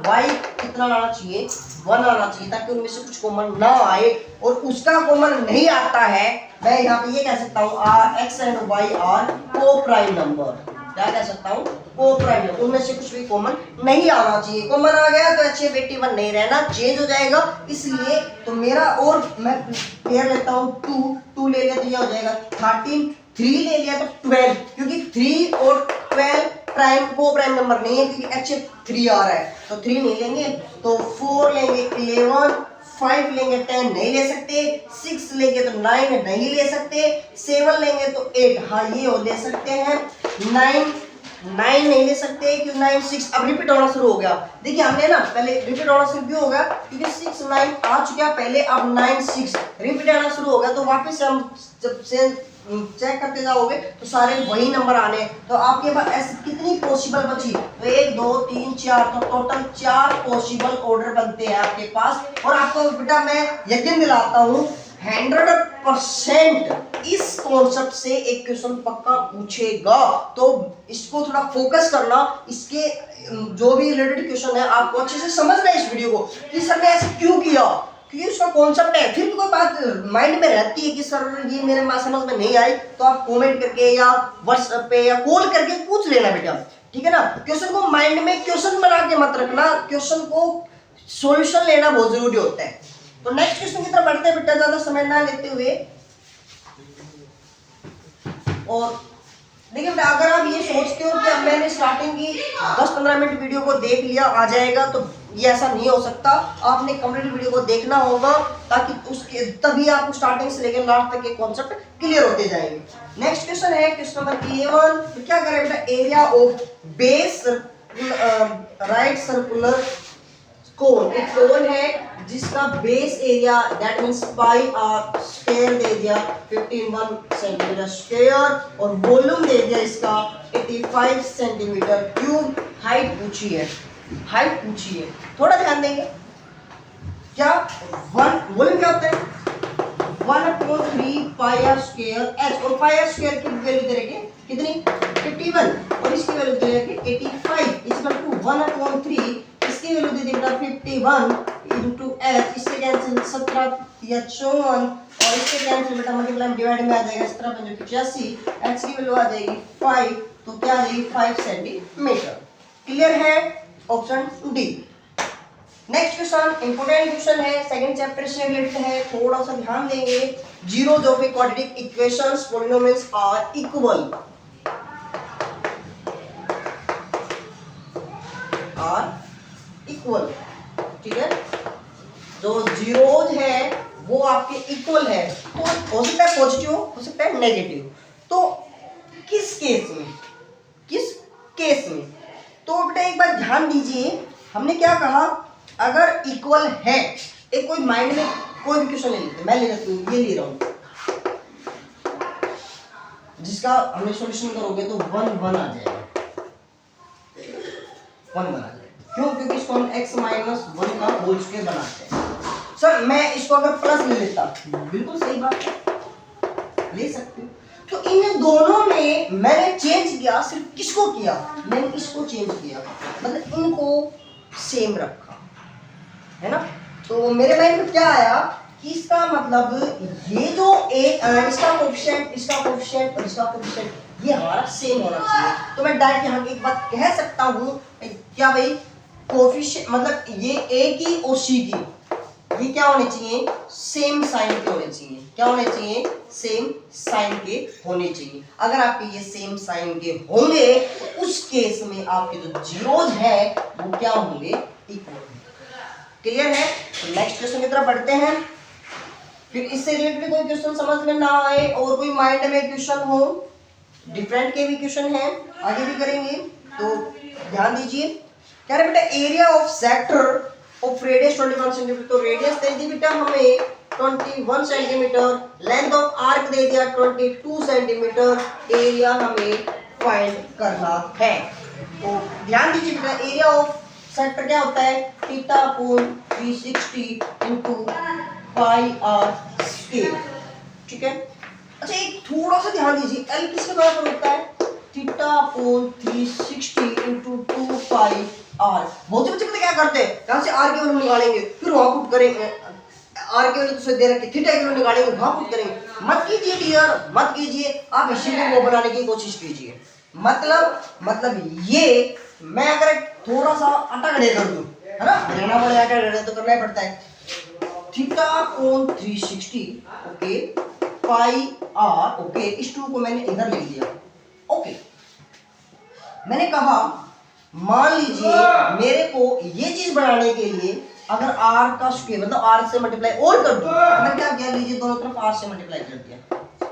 y कितना आना चाहिए 1 आना चाहिए, ताकि उनमें से कुछ कॉमन ना आए। और उसका कॉमन नहीं आता है, मैं यहाँ पे ये कह सकता हूँ x एंड y आर को प्राइम नंबर। क्या कह सकता हूँ को प्राइम नंबर, उनमें से कुछ भी कॉमन नहीं आना चाहिए। कॉमन आ गया तो एचएफ 81 नहीं रहना, चेंज हो जाएगा। इसलिए तो मेरा और मैं पेयर लेता हूँ 2 ले लिया तो ये हो जाएगा 13, 3 ले लिया तो 12, क्योंकि 3 और 12 प्राइम को प्राइम नंबर नहीं है, क्योंकि एचएफ 3 आ रहा है तो 3 नहीं लेंगे। तो 4 लेंगे 11, 5 लेंगे 10 नहीं ले सकते, 6 लेंगे तो 9 नहीं ले सकते, 7 लेंगे तो 8 हाँ ये ले सकते हैं, 9 नहीं ले सकते क्योंकि 9 6 अब रिपीट होना शुरू हो गया। देखिए हमने ना पहले रिपीट होना शुरू क्यों हो गया, क्योंकि 6 9 आ चुका पहले, अब 9 6 रिपीट आना शुरू हो गया। तो वापस हम जब से चेक करते जाओगे तो सारे वही नंबर आने। तो आपके पास ऐसी कितनी पॉसिबल बची, तो 1 2 3 4, तो टोटल 4 पॉसिबल ऑर्डर बनते हैं आपके पास। और आपको बेटा मैं यकीन दिलाता हूँ 100% इस कॉन्सेप्ट से एक क्वेश्चन पक्का पूछेगा। तो इसको थोड़ा फोकस करना, इसके जो भी रिलेटेड क्वेश्चन है आपको अच्छे से समझना है इस वीडियो को कि सर ने ऐसे क्यों किया, क्योंकि उसका कॉन्सेप्ट है। फिर भी कोई बात माइंड में रहती है कि सर ये मेरे समझ में नहीं आई, तो आप कमेंट करके या व्हाट्सएप पे या कॉल करके पूछ लेना बेटा, ठीक है ना। क्वेश्चन को माइंड में क्वेश्चन बना के मत रखना, क्वेश्चन को सॉल्यूशन लेना बहुत जरूरी होता है। तो नेक्स्ट क्वेश्चन की तरफ बढ़ते हैं बेटा, ज्यादा समय ना लेते हुए। और देखिए बेटा, अगर आप ये सोचते हो कि अब मैंने स्टार्टिंग की 10-15 मिनट वीडियो को देख लिया आ जाएगा, तो ये ऐसा नहीं हो सकता। आपने कंप्लीट वीडियो को देखना होगा, ताकि उसके तभी आपको स्टार्टिंग से लेकर लास्ट तक के कॉन्सेप्ट क्लियर होते जाएंगे। नेक्स्ट क्वेश्चन है क्वेश्चन नंबर 11। तो क्या करें बेटा, area of base right circular cone, एक कोन है जिसका base area that means pi r square दे दिया 51 सेंटीमीटर स्क्वायर, और वॉल्यूम दे दिया इसका 85 सेंटीमीटर क्यूब। हाइट पूछी है, थोड़ा ध्यान देंगे। क्या वॉल्यूम क्या होता है 1/3 पाई आर स्क्वायर एच, और पाई आर स्क्वायर की वैल्यू दे रखे कितनी 51 और इसकी वैल्यू दे रखे 85 इक्वल टू 1/3, इसकी वैल्यू दे दी बेटा 51 इनटू एच, इससे कैंसिल 17 या 54 और इससे कैंसिल बेटा मल्टीप्लाई डिवाइड में आ जाएगा 17×85, एच की वैल्यू आ जाएगी 5, तो क्या आ जाएगी 5 सेंटीमीटर। क्लियर है option D. Next question important question है, सेकंड चैप्टर से रिलेटेड है, थोड़ा सा ध्यान देंगे। Zeros of a quadratic equations polynomials are equal, ठीक है, जो जीरोज है वो आपके इक्वल है, तो हो सकता है पॉजिटिव हो सकता है नेगेटिव, तो किस केस में, किस केस में, तो बेटा एक बार ध्यान दीजिए, हमने क्या कहा, अगर इक्वल है, एक कोई माइंड में कोई भी क्वेश्चन ले लेते, मैं ले लेती हूँ, ये ले रहा हूँ, जिसका हमने सॉल्यूशन करोगे तो 1 1 आ जाएगा, 1 1 आ जाएगा, क्यों, क्योंकि इसको हम x - 1 का होल स्क्वायर बनाते हैं। सर मैं इसको अगर प्लस ले लेता, बिल्कुल सही बात है, ले सकते हो, तो इन दोनों में मैंने चेंज किया, सिर्फ किसको किया, मैंने इसको चेंज किया, मतलब इनको सेम रखा, है ना, तो मेरे माइंड में क्या आया कि इसका मतलब ये जो एक इसका कोएफिशिएंट, इसका कोएफिशिएंट और इसका कोएफिशिएंट ये हमारा सेम होना चाहिए, तो मैं डायरेक्ट यहाँ एक बात कह सकता हूँ, क्या भाई, कोएफिशिएंट मतलब ये a की और c की ये क्या होने चाहिए, सेम साइन के होने चाहिए, क्या होने चाहिए, सेम साइन के होने चाहिए। अगर आपके ये सेम साइन के होंगे तो उस केस में आपके जो जीरोज है वो क्या होंगे, इक्वल। क्लियर है, तो नेक्स्ट क्वेश्चन की तरफ बढ़ते हैं। फिर इससे रिलेटेड कोई क्वेश्चन समझ में ना आए और कोई माइंड में क्वेश्चन हो, डिफरेंट के भी क्वेश्चन है, आगे भी करेंगे, तो ध्यान दीजिए। क्या है बेटा, area of sector of radius 21 centimetre, तो रेडियस दे दी बेटा हमें 21 सेंटीमीटर, लेंथ ऑफ आर्क दे दिया 22 सेंटीमीटर, एरिया हमें फाइंड करना है। तो ध्यान दीजिए बेटा, एरिया ऑफ सेक्टर क्या होता है, theta upon 360 into pi r square, ठीक है। अच्छा एक थोड़ा सा ध्यान दीजिए, एल किसके बराबर होता है, theta upon 360 into 2 pi r. बहुत से बच्चे पता क्या करते हैं, यहां से आर की वैल्यू निकालेंगे, फिर वहां पुट करेंगे, आर की वैल्यू तो दे रखी, थीटा की वैल्यू निकालेंगे, वहां पुट करेंगे। मत कीजिए डियर, मत कीजिए, आप इसी को वो बनाने की कोशिश कीजिए। मतलब ये मैं अगर थोड़ा सा आटा गड़े कर दूं, है ना, रहना पड़ेगा, आटा गड़े तो करना ही पड़ता है, theta upon 360 okay pi r, okay, इस 2 को मैंने इधर लिख दिया, ओके। मैंने कहा मान लीजिए मेरे को ये चीज बनाने के लिए अगर r का स्क्वायर मतलब r से मल्टीप्लाई और कर दूं, मैंने क्या किया, लीजिए दोनों तरफ r से मल्टीप्लाई कर दिया, तो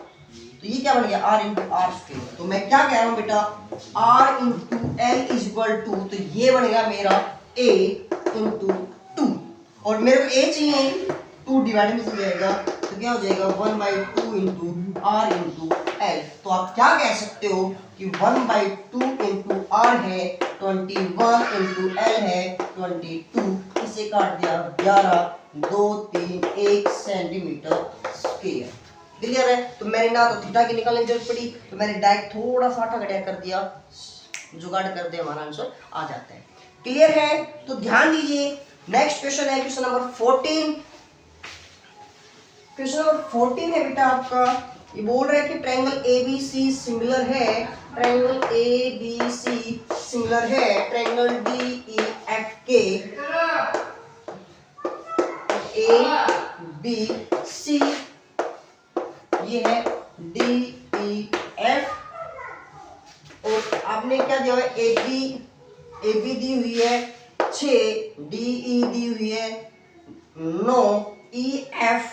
ये क्या बन गया, r इंटू आर स्क्वायर। तो मैं क्या कह रहा हूं बेटा, r into L is equal to, तो ये बनेगा मेरा a इंटू 2, और मेरे को a चाहिए, 2 डिवाइड में से जाएगा, तो क्या हो जाएगा 1/2 इंटू आर इंटू एल। तो आप क्या कह सकते हो कि 1/2 इंटू आर है 21 इंटू एल है 22, इसे काट दिया 11 2 3 1 सेंटीमीटर स्क्वायर। क्लियर है, तो मैंने ना तो थीटा की निकालने की जरूरत पड़ी, तो मैंने डायरेक्ट थोड़ा सा आटा गड्ढा कर दिया, जुगाड़ कर दिया, हमारा आंसर आ जाता है। क्लियर है, तो ध्यान दीजिए। नेक्स्ट क्वेश्चन है क्वेश्चन नंबर 14। क्वेश्चन नंबर 14 है बेटा आपका, ये बोल रहा है कि ट्रायंगल ABC सिमिलर है, ट्रायंगल ABC सिमिलर है ट्रायंगल DEFK, ABC ये है DEF, और आपने क्या दिया है, AB दी हुई है 6, DE दी हुई है 9, EF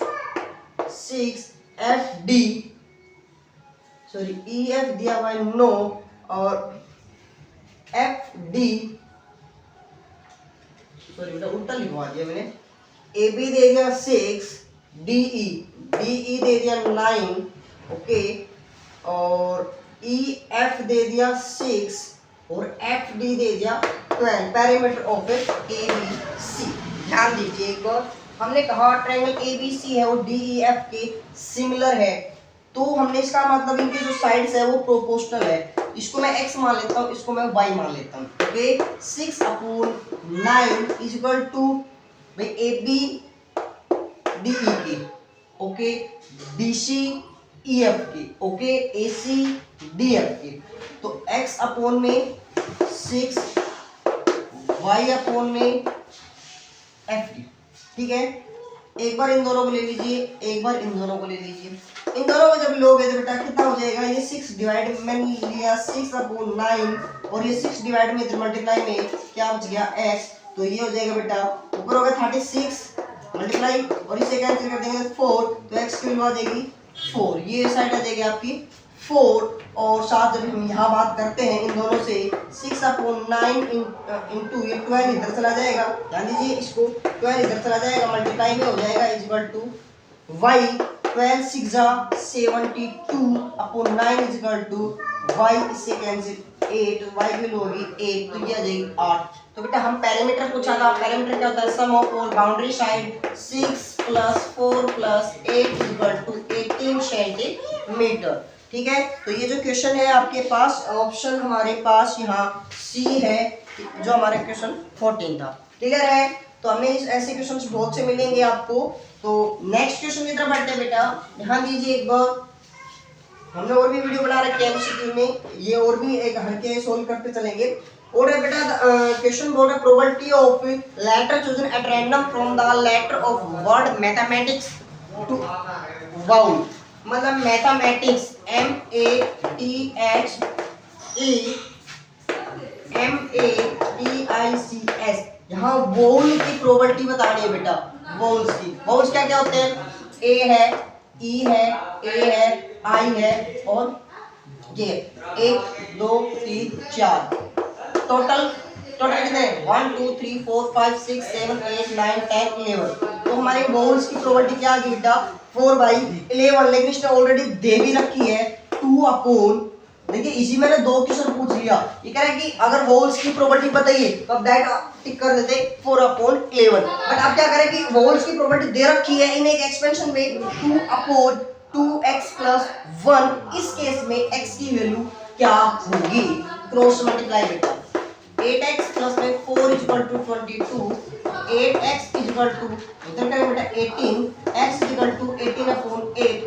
6, FD सॉरी EF दिया हुआ है 9 और FD सॉरी बेटा उल्टा लिखवा दिया मैंने, AB दे दिया 6, DE दे दिया 9, ओके, और EF दे दिया 6 और FD दे दिया 12, पैरामीटर ऑफ ABC। ध्यान दीजिए एक बार, हमने कहा ट्रायंगल ABC है वो DEF के सिमिलर है, तो हमने इसका मतलब इनकी जो साइड्स है वो प्रोपोर्शनल है। इसको मैं x मान लेता हूँ, इसको मैं y मान लेता हूँ। ओके, 6/9 इज इक्वल टू भाई AB DE की, ओके, BC EF की, ओके, AC DF की। तो x अपॉन में 6, y अपॉन में f की, ठीक है। एक बार इन दोनों को ले लीजिए, एक बार इन दोनों को ले लीजिए। इन दोनों को जब लोगे तो बेटा कितना हो जाएगा, ये 6 डिवाइड मैंने लिया 6/9 और ये 6 डिवाइड में मल्टीप्लाई में क्या बच गया x, तो ये हो जाएगा बेटा ऊपर होगा 36 मल्टीप्लाई और इसे कैंसिल कर देंगे 4, तो x की वैल्यू आ जाएगी 4, ये साइड आ जाएगी आपकी 4। और साथ जब हम यहाँ बात करते हैं इन दोनों से 6/9 इंटू ये 12 इधर चला जाएगा, ध्यान दीजिए इसको 12 इधर चला जाएगा मल्टीप्लाई में हो जाएगा इज इक्वल टू y 12 6 जा 72/9 इज इक्वल टू y, इससे कैंसिल 8, y की वैल्यू होगी 8, तो ये आ जाएगी 8। तो बेटा हम पैरामीटर पूछा था, पैरामीटर क्या होता है, sum of all boundary side 6 + 4 + 8 is equal to 18 centimetre, ठीक है। तो ये जो क्वेश्चन है आपके पास ऑप्शन हमारे पास यहाँ सी है, जो हमारे क्वेश्चन 14 था, क्लियर है। तो हमें ऐसे क्वेश्चन बहुत से मिलेंगे आपको। तो नेक्स्ट क्वेश्चन की तरफ बढ़ते हैं बेटा, ध्यान दीजिए एक बार, हमने और भी वीडियो बना रखे हैं एमसीक्यू में, ये और भी एक हल्के सोल्व करते चलेंगे। और बेटा क्वेश्चन बोल रहा है probability of letter chosen at random from the letter of word mathematics to vowel, मतलब मैथमेटिक्स MATHEMATICS, यहाँ वोल की प्रोबेबिलिटी बतानी है बेटा, वोल्स की। वोल्स क्या क्या होते हैं, ए है, ई है, ए है, आई है और ये 1 2 3 4, टोटल कितने 1 2 3 4 5 6 7 8 9 10 11। तो हमारे वोल्स की प्रोबेबिलिटी क्या आ गई बेटा 4/11, लेकिन इसने ऑलरेडी दे भी रखी है 2/, देखिए इसी मैंने दो क्वेश्चन पूछ लिया। ये कह रहा है कि अगर वोल्स की प्रोबेबिलिटी बताइए तो अब दैट टिक कर देते 4/11, बट अब क्या करें कि वोल्स की प्रोबेबिलिटी दे रखी है इन एक एक्सपेंशन में 2/2x + 1, इस केस में x की वैल्यू क्या होगी, क्रॉस मल्टीप्लाई बेटा 8x + 4 = 22, 8x = इधर करें बेटा 18, x = 18/8,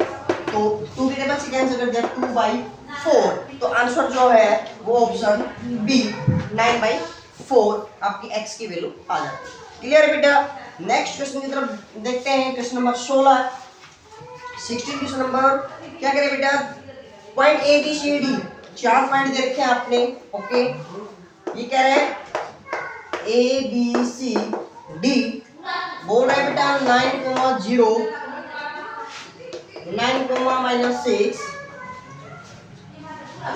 तो 2 के टेबल से कैंसिल कर दिया 2/4, तो आंसर जो है वो ऑप्शन बी 9/4 आपकी x की वैल्यू आ जाती है, क्लियर है बेटा। नेक्स्ट क्वेश्चन की तरफ देखते हैं, क्वेश्चन नंबर 16 क्वेश्चन नंबर क्या करें बेटा, point a b c d, 4 point दे रखे हैं आपने, ओके। ये कह रहे हैं ए बी सी डी, बोल रहा है बेटा 9,0 9,-6।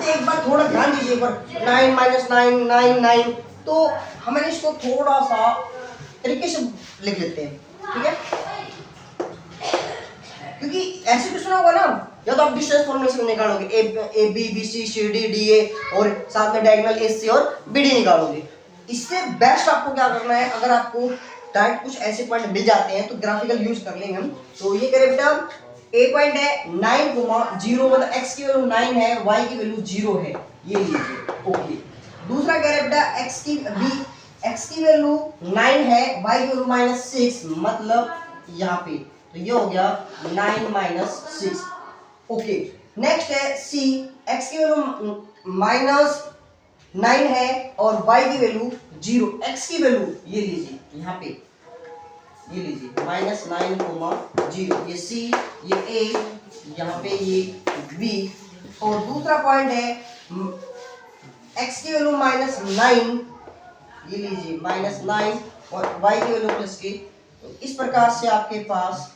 एक बार थोड़ा ध्यान दीजिए, एक बार 9 - 9 9 9, तो हमें इसको थोड़ा सा तरीके से लिख लेते हैं, ठीक है, क्योंकि ऐसे क्वेश्चन होगा ना, या तो आप डिस्टेंस फॉर्मूला निकालोगे A B B C C D D A और साथ में डायगोनल ए सी और बी डी निकालोगे। इससे बेस्ट आपको क्या करना है, अगर आपको डायरेक्ट कुछ ऐसे पॉइंट मिल जाते हैं तो ग्राफिकल यूज कर लेंगे हम। तो ये करें बेटा, ए पॉइंट है 9,0, मतलब x की वैल्यू 9 है, y की वैल्यू 0 है, ये लीजिए, ओके। दूसरा कह रहे हैं बेटा x की वैल्यू 9 है, y की वैल्यू -6, मतलब यहाँ पे, तो ये हो गया 9 - 6, ओके। नेक्स्ट है c, x की वैल्यू -9 है और y की वैल्यू 0, x की वैल्यू ये लीजिए यहाँ पे, ये लीजिए -9,0, ये c, ये a, यहाँ पे ये b। और दूसरा पॉइंट है x की वैल्यू -9, ये लीजिए -9 और y की वैल्यू +k। तो इस प्रकार से आपके पास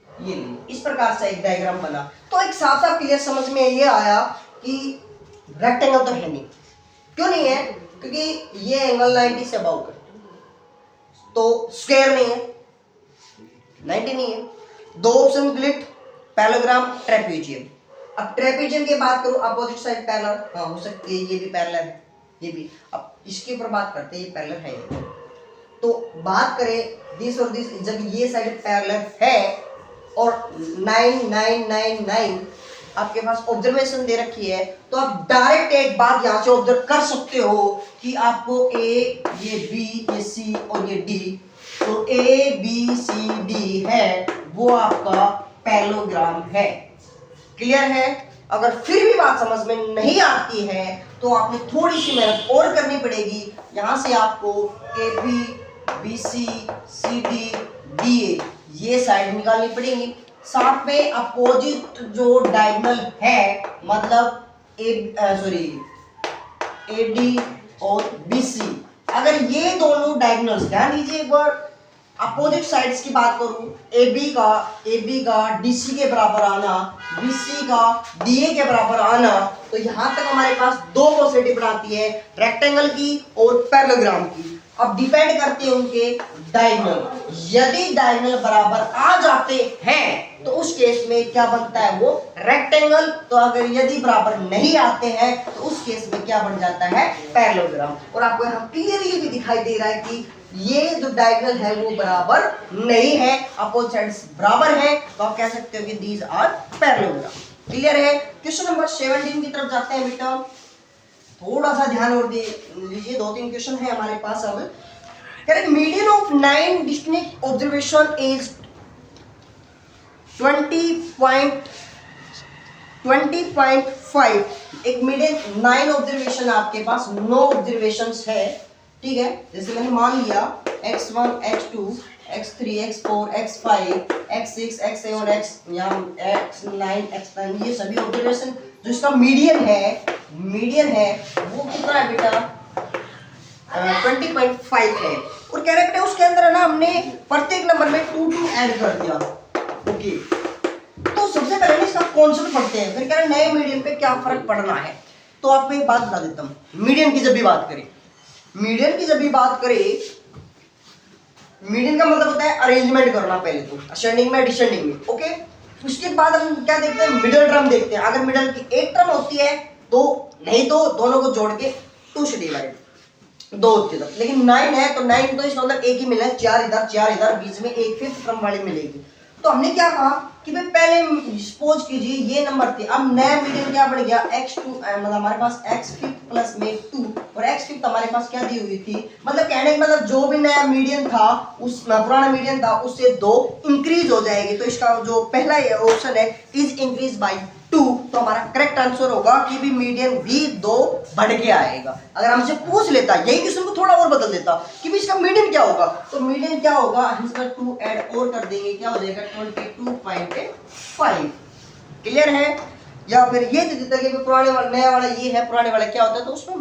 ये इस प्रकार से एक डायग्राम बना। तो एक साफ साफ क्लियर समझ में ये आया कि रेक्टेंगल तो है नहीं, क्यों नहीं है, क्योंकि ये एंगल 90 से अबाउट है, तो स्क्वायर नहीं है, 90 नहीं है। दो ऑप्शन ग्लिट, पैरेललोग्राम, ट्रेपेजियम। अब ट्रेपेजियम की बात करूं, अपोजिट साइड पैरेलल, हाँ हो सकती है, ये भी पैरेलल है, ये भी। अब इसके ऊपर बात करते हैं, ये पैरेलल है। तो बात करें दिस और दिस, जब ये साइड पैरेलल है और 9 9 9 9 आपके पास ऑब्जर्वेशन दे रखी है, तो आप डायरेक्ट एक बात यहाँ से ऑब्जर्व कर सकते हो कि आपको ए, ये बी, ये सी और ये डी, तो ए बी सी डी है वो आपका पैरेललोग्राम है। क्लियर है? अगर फिर भी बात समझ में नहीं आती है तो आपने थोड़ी सी मेहनत और करनी पड़ेगी। यहां से आपको A B, B C, C D, D A ये साइड निकालनी पड़ेगी। साथ में अपोजिट जो डायगोनल है, मतलब ए डी और बी सी, अगर ये दोनों डायगोनल्स, ध्यान दीजिए एक बार, अपोजिट साइड्स की बात करूं, ए बी का डी सी के बराबर आना, बी सी का डी ए के बराबर आना, तो यहां तक हमारे पास दो पॉसिबिलिटी बनाती है, रेक्टेंगल की और पैरेललोग्राम की। अब डिपेंड करते हैं उनके डायगोनल। यदि डायगोनल बराबर आ जाते हैं तो उस केस में क्या बनता है, वो रेक्टेंगल। तो अगर यदि बराबर नहीं आते हैं तो उस केस में क्या बन जाता है, पैरेललोग्राम। और आपको यहाँ क्लियरली भी दिखाई दे रहा है कि ये जो डायगोनल है वो बराबर नहीं है, अपोजिट साइड्स बराबर है, तो आप कह सकते हो कि दीज आर पैरेललोग्राम। क्लियर है? क्वेश्चन नंबर 17 की तरफ जाते हैं बेटा। थोड़ा सा ध्यान और दे लीजिए, 2-3 क्वेश्चन है हमारे पास। अब correct median of 9 distinct observation is 20.5। एक मीडियन 9 ऑब्जर्वेशन आपके पास, 9 ऑब्जर्वेशंस है, ठीक है। जैसे मैंने मान लिया x1, x2, x3, x4, x5, x6, x7, x9, x10, ये सभी ऑब्जर्वेशन जो इसका मीडियन है वो कितना है बेटा, 20.5 है। और कह रहे बेटा उसके अंदर है ना, हमने प्रत्येक नंबर में 2 ऐड कर दिया। ओके, तो सबसे पहले इसका कॉन्सेप्ट पढ़ते हैं, फिर कह रहे नए मीडियन पे क्या फर्क पड़ना है। तो आपको एक बात बता देता हूँ, मीडियन की जब भी बात करें, मीडियन का मतलब होता है अरेंजमेंट करना, पहले तो असेंडिंग में, डिसेंडिंग में। ओके, उसके बाद हम क्या देखते हैं, मिडिल टर्म देखते हैं। अगर मिडिल की एक टर्म होती है तो नहीं, तो दोनों को जोड़ के 2 से डिवाइड, 2 होती है। लेकिन 9 है तो 9 तो इसका मतलब एक ही मिला है, 4 इधर 4 इधर, बीच में एक 5th टर्म वाली मिलेगी। तो हमने क्या कहा कि भाई पहले सपोज कीजिए ये नंबर थे, अब नया मीडियन क्या बढ़ गया, x2, मतलब हमारे पास x5 प्लस में 2, और x5 हमारे पास क्या दी हुई थी, मतलब कहने का मतलब जो भी नया मीडियन था, उस पुराना मीडियन था उससे 2 इंक्रीज हो जाएगी। तो इसका जो पहला ऑप्शन है इज इंक्रीज बाय 2, तो हमारा करेक्ट आंसर होगा कि भी मीडियन भी 2 बढ़ के आएगा। अगर हमसे पूछ लेता, यही क्वेश्चन को थोड़ा और बदल देता कि भी इसका मीडियन क्या होगा, तो मीडियन क्या होगा, हम इसका 2 ऐड और कर देंगे, क्या हो जाएगा 22.5। क्लियर है? या फिर ये दे देता कि पुराने वाला नया वाला ये है, पुराने वाला क्या होता है, तो उसमें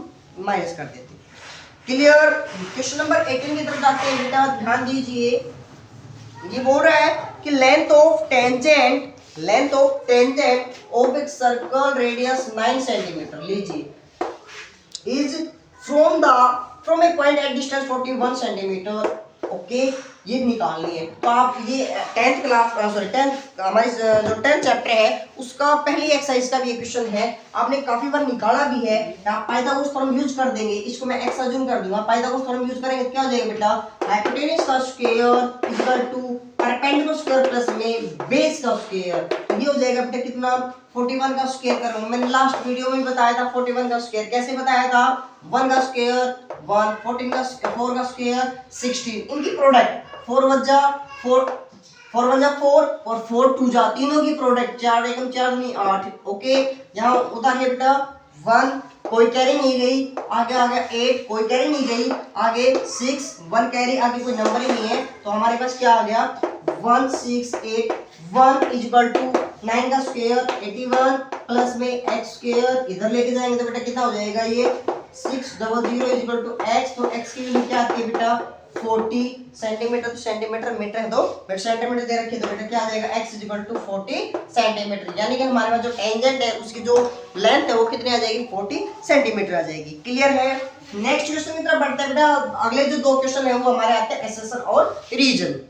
माइनस कर देते। क्लियर? क्वेश्चन नंबर 18 की तरफ जाते हैं बेटा, ध्यान दीजिए। ये बोल रहा है कि लेंथ ऑफ टेंजेंट ऑफ एक सर्कल रेडियस 9 सेंटीमीटर लीजिए is from A point at distance 41 centimetre. Okay, ये निकालनी है। तो आप ये 10th क्लास हमारी जो 10th चैप्टर है उसका पहली एक्सरसाइज का भी क्वेश्चन है, आपने काफी बार निकाला भी है। आप पाइथागोरस थ्योरम यूज कर देंगे, इसको मैं एक्स अज्यूम कर दूंगा, पाइथागोरस थ्योरम यूज करेंगे तो क्या हो जाएगा बेटा, हाइपोटेनस का square equal to perpendicular square plus में बेस का स्क्वायर। ये हो जाएगा बेटा कितना, 41 का स्क्वायर करूंगा। मैंने लास्ट वीडियो में बताया था 41 का स्क्वायर कैसे बताया था, 1 का स्क्वायर 1, 14 का 4 का स्क्वायर 16, इनकी प्रोडक्ट 4 वजा 4 और 4 2 जा, तीनों की प्रोडक्ट 4 एकम 4 नहीं 8। ओके, यहाँ उतारिए बेटा 1, कोई कैरी नहीं गई, आगे 8, कोई कैरी नहीं गई, आगे 6, 1 कैरी, आगे कोई नंबर ही नहीं है, तो हमारे पास क्या आ गया 1 6 8 1 इक्वल टू 9 का स्क्वायर 81 प्लस में x स्क्वायर, इधर लेके जाएंगे तो बेटा कितना हो जाएगा, ये 600 इक्वल टू x। तो x की वैल्यू क्या आती है बेटा 40 सेंटीमीटर, तो सेंटीमीटर मीटर है तो सेंटीमीटर दे रखी है, तो बेटा क्या आ जाएगा x इक्वल टू 40 सेंटीमीटर। यानी कि हमारे पास जो टेंजेंट है उसकी जो लेंथ है वो कितनी आ जाएगी 40 सेंटीमीटर आ जाएगी। क्लियर है? नेक्स्ट क्वेश्चन की तरफ बढ़ते हैं बेटा। अगले जो 2 क्वेश्चन है वो हमारे आते हैं एसेशन और रीजन।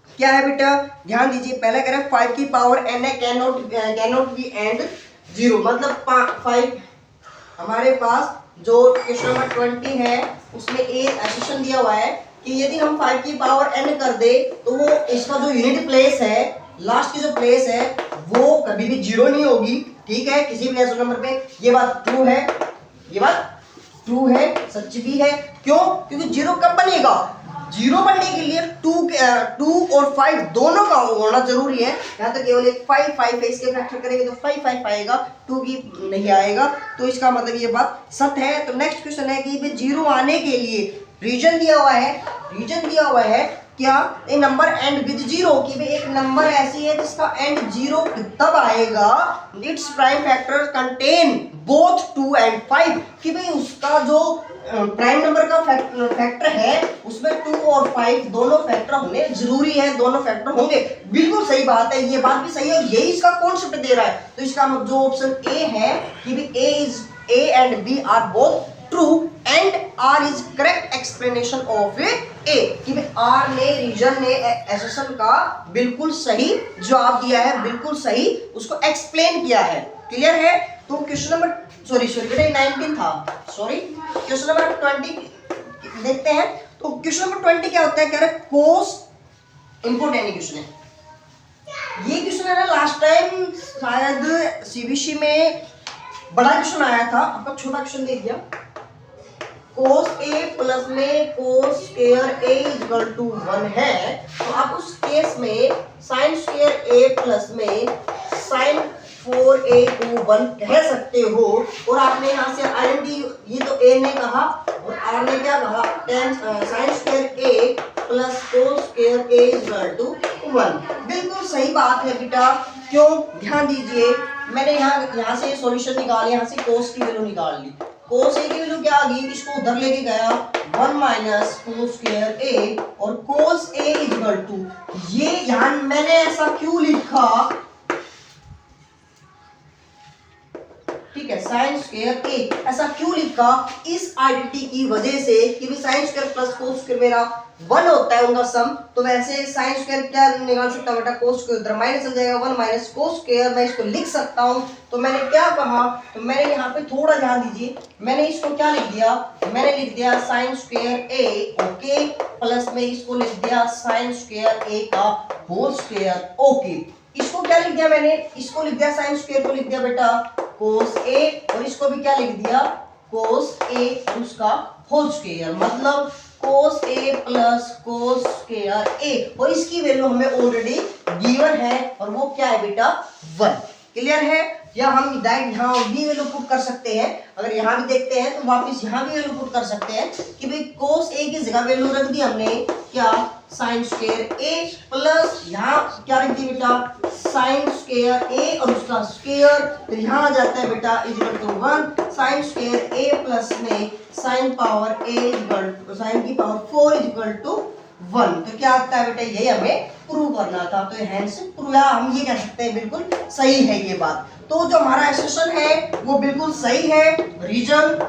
क्या है बेटा, ध्यान दीजिए। पहले कह रहे 5 की पावर n है, कैन नॉट बी एंड 0, मतलब 5 हमारे पास जो क्वेश्चन नंबर 20 है उसमें ए एसोसिएशन दिया हुआ है कि यदि हम 5 की पावर n कर दे तो वो इसका जो यूनिट प्लेस है, लास्ट की जो प्लेस है वो कभी भी जीरो नहीं होगी। ठीक है, किसी भी रेशनल नंबर पे। ये बात ट्रू है, ये बात ट्रू है, सच भी है। क्यों? क्योंकि जीरो कब बनेगा? जीरो बनने के लिए 2 और 5 दोनों का होना जरूरी है। यहाँ तो केवल एक 5 है, इसके फैक्टर करेंगे तो 5 आएगा, 2 की नहीं आएगा। तो इसका मतलब ये बात सत्य है। तो नेक्स्ट क्वेश्चन है कि जीरो आने के लिए रीजन दिया हुआ है, रीजन दिया हुआ है क्या? ए नंबर एंड विद जीरो, कि भाई एक नंबर ऐसी है जिसका एंड जीरो तब आएगा its prime factor contain both 2 and 5, कि भाई उसका जो प्राइम नंबर का फैक्टर है उसमें 2 और 5 दोनों फैक्टर होने जरूरी है, दोनों फैक्टर होंगे। बिल्कुल सही बात है, ये बात भी सही है और यही इसका कॉन्सेप्ट दे रहा है। तो इसका जो ऑप्शन ए है कि भाई a and b are both true and r is correct explanation of a, कि भाई आर ने, रीजन ने एसोसिएशन का बिल्कुल सही जवाब दिया है, बिल्कुल सही उसको एक्सप्लेन किया है। क्लियर है? तो क्वेश्चन नंबर सॉरी बेटा 19 था, सॉरी क्वेश्चन नंबर 20 देखते हैं। तो क्वेश्चन नंबर 20 क्या होता है? कह रहे कोस इंपोर्टेंट क्वेश्चन है ये। क्वेश्चन है ना, लास्ट टाइम शायद सीबीएसई में बड़ा क्वेश्चन आया था, आपका छोटा क्वेश्चन दे दिया। कोस ए प्लस में cos square A equal to 1 है, तो आप उस केस में साइन स्क्वायर ए प्लस में साइन 4a को 1 कह सकते हो। और आपने यहाँ से आइडेंटिटी, ये तो ए ने कहा और आर ने क्या कहा? Sine square A plus cos square A equal to 1। बिल्कुल सही बात है बेटा। क्यों? ध्यान दीजिए, मैंने यहाँ से सॉल्यूशन निकाल, यहाँ से कोस की वैल्यू निकाल ली। कोस ए की वैल्यू क्या आ गई? इसको उधर लेके गया 1 माइनस कोस स्क्वायर ए और कोस ए इक्वल टू, ये यहाँ मैंने ऐसा क्यों लिखा? ठीक है, साइन स्क्वायर ए ऐसा क्यों लिखा? इस आइडेंटिटी की वजह से कि भी sine square plus cos square मेरा 1 होता है उनका सम। तो वैसे साइन स्क्वायर क्या निकाल सकता हूं बेटा? कोस स्क्वायर उधर माइनस चल जाएगा, 1 माइनस कोस स्क्वायर मैं इसको लिख सकता हूं। तो मैंने क्या कहा? तो मैंने यहाँ पे थोड़ा ध्यान दीजिए, मैंने इसको क्या लिख दिया? मैंने लिख दिया साइन स्क्वायर ए ओके प्लस में इसको लिख दिया साइन स्क्वायर ए का होल स्क्वायर ओके। इसको क्या लिख दिया मैंने? इसको लिख दिया साइन स्क्वायर को लिख दिया बेटा कोस ए और इसको भी क्या लिख दिया? कोस ए उसका होल स्क्वायर, मतलब कोस ए प्लस कोस स्क्वायर ए, और इसकी वैल्यू हमें ऑलरेडी गिवन है और वो क्या है बेटा? 1। क्लियर है? या हम डायरेक्ट यहाँ भी वैल्यू पुट कर सकते हैं। अगर यहाँ भी देखते हैं तो वापस यहाँ भी वैल्यू पुट कर सकते हैं कि भाई कोस ए की जगह वैल्यू रख दी हमने क्या? साइन स्क्वायर ए प्लस यहाँ क्या रख दी बेटा? साइन स्क्वायर ए और उसका स्क्वायर, फिर यहाँ आ जाता है बेटा equal to 1 sine square A plus में sine power a equal to sine की पावर 4 इक्वल टू 1। तो क्या आता है बेटा? यही हमें प्रूव करना था। तो हैंस प्रूव, हम ये कह सकते हैं बिल्कुल सही है ये बात। तो जो हमारा एसोसिएशन है वो बिल्कुल सही है, रीजन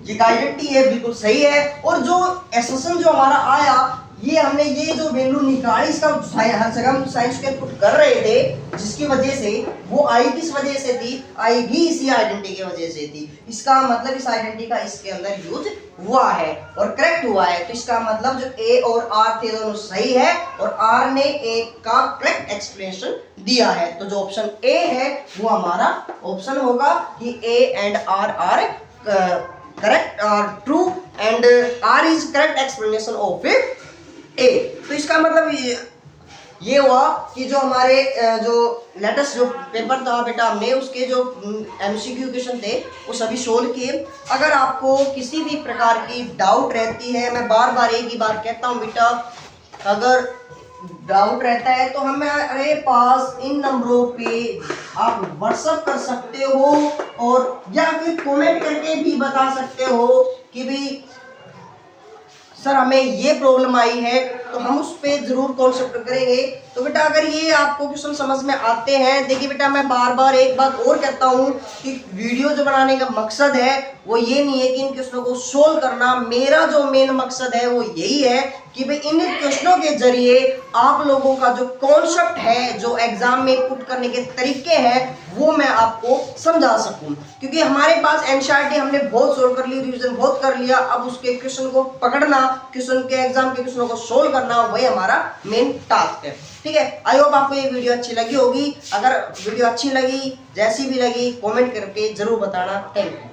ये आइडेंटिटी है बिल्कुल सही है। और जो एसोसिएशन जो हमारा आया, ये हमने ये जो वैल्यू निकाली इसका हर जगह हम साइन स्क्वायर पुट कर रहे थे, जिसकी वजह से वो आई किस वजह से थी? आई भी इसी आइडेंटिटी की वजह से थी। इसका मतलब इस आइडेंटिटी का इसके अंदर यूज हुआ है और करेक्ट हुआ है। तो इसका मतलब जो ए और आर थे दोनों सही है और आर ने ए का करेक्ट एक्सप्लेनेशन दिया है। तो जो ऑप्शन ए है वो हमारा ऑप्शन होगा कि a and r are correct और true and r is correct explanation of a. तो इसका मतलब ये हुआ कि जो हमारे जो लेटेस्ट जो पेपर था बेटा, हमने उसके जो एमसीक्यू क्वेश्चन थे वो सभी सोल्व किए। अगर आपको किसी भी प्रकार की डाउट रहती है, मैं बार बार एक ही बात कहता हूँ बेटा, अगर डाउट रहता है तो हमारे पास इन नंबरों पे आप व्हाट्सएप कर सकते हो और या फिर कमेंट करके भी बता सकते हो कि भाई सर हमें ये प्रॉब्लम आई है तो हम उस पे जरूर कॉन्सेप्ट करेंगे। तो बेटा अगर ये आपको क्वेश्चन समझ में आते हैं, देखिए बेटा मैं बार बार एक बात और कहता हूँ कि वीडियो जो बनाने का मकसद है वो ये नहीं है कि इन क्वेश्चनों को सोल्व करना, मेरा जो मेन मकसद है वो यही है कि भाई इन क्वेश्चनों के जरिए आप लोगों का जो कॉन्सेप्ट है, जो एग्जाम में पुट करने के तरीके हैं, वो मैं आपको समझा सकूं। क्योंकि हमारे पास एनसीईआरटी हमने बहुत सोल्व कर ली, रिवीजन बहुत कर लिया, अब उसके क्वेश्चन को पकड़ना, क्वेश्चन के एग्जाम के क्वेश्चनों को सोल्व करना, वही हमारा मेन टास्क है। ठीक है, आई होप आपको ये वीडियो अच्छी लगी होगी। अगर वीडियो अच्छी लगी, जैसी भी लगी, कमेंट करके जरूर बताना। Thank you.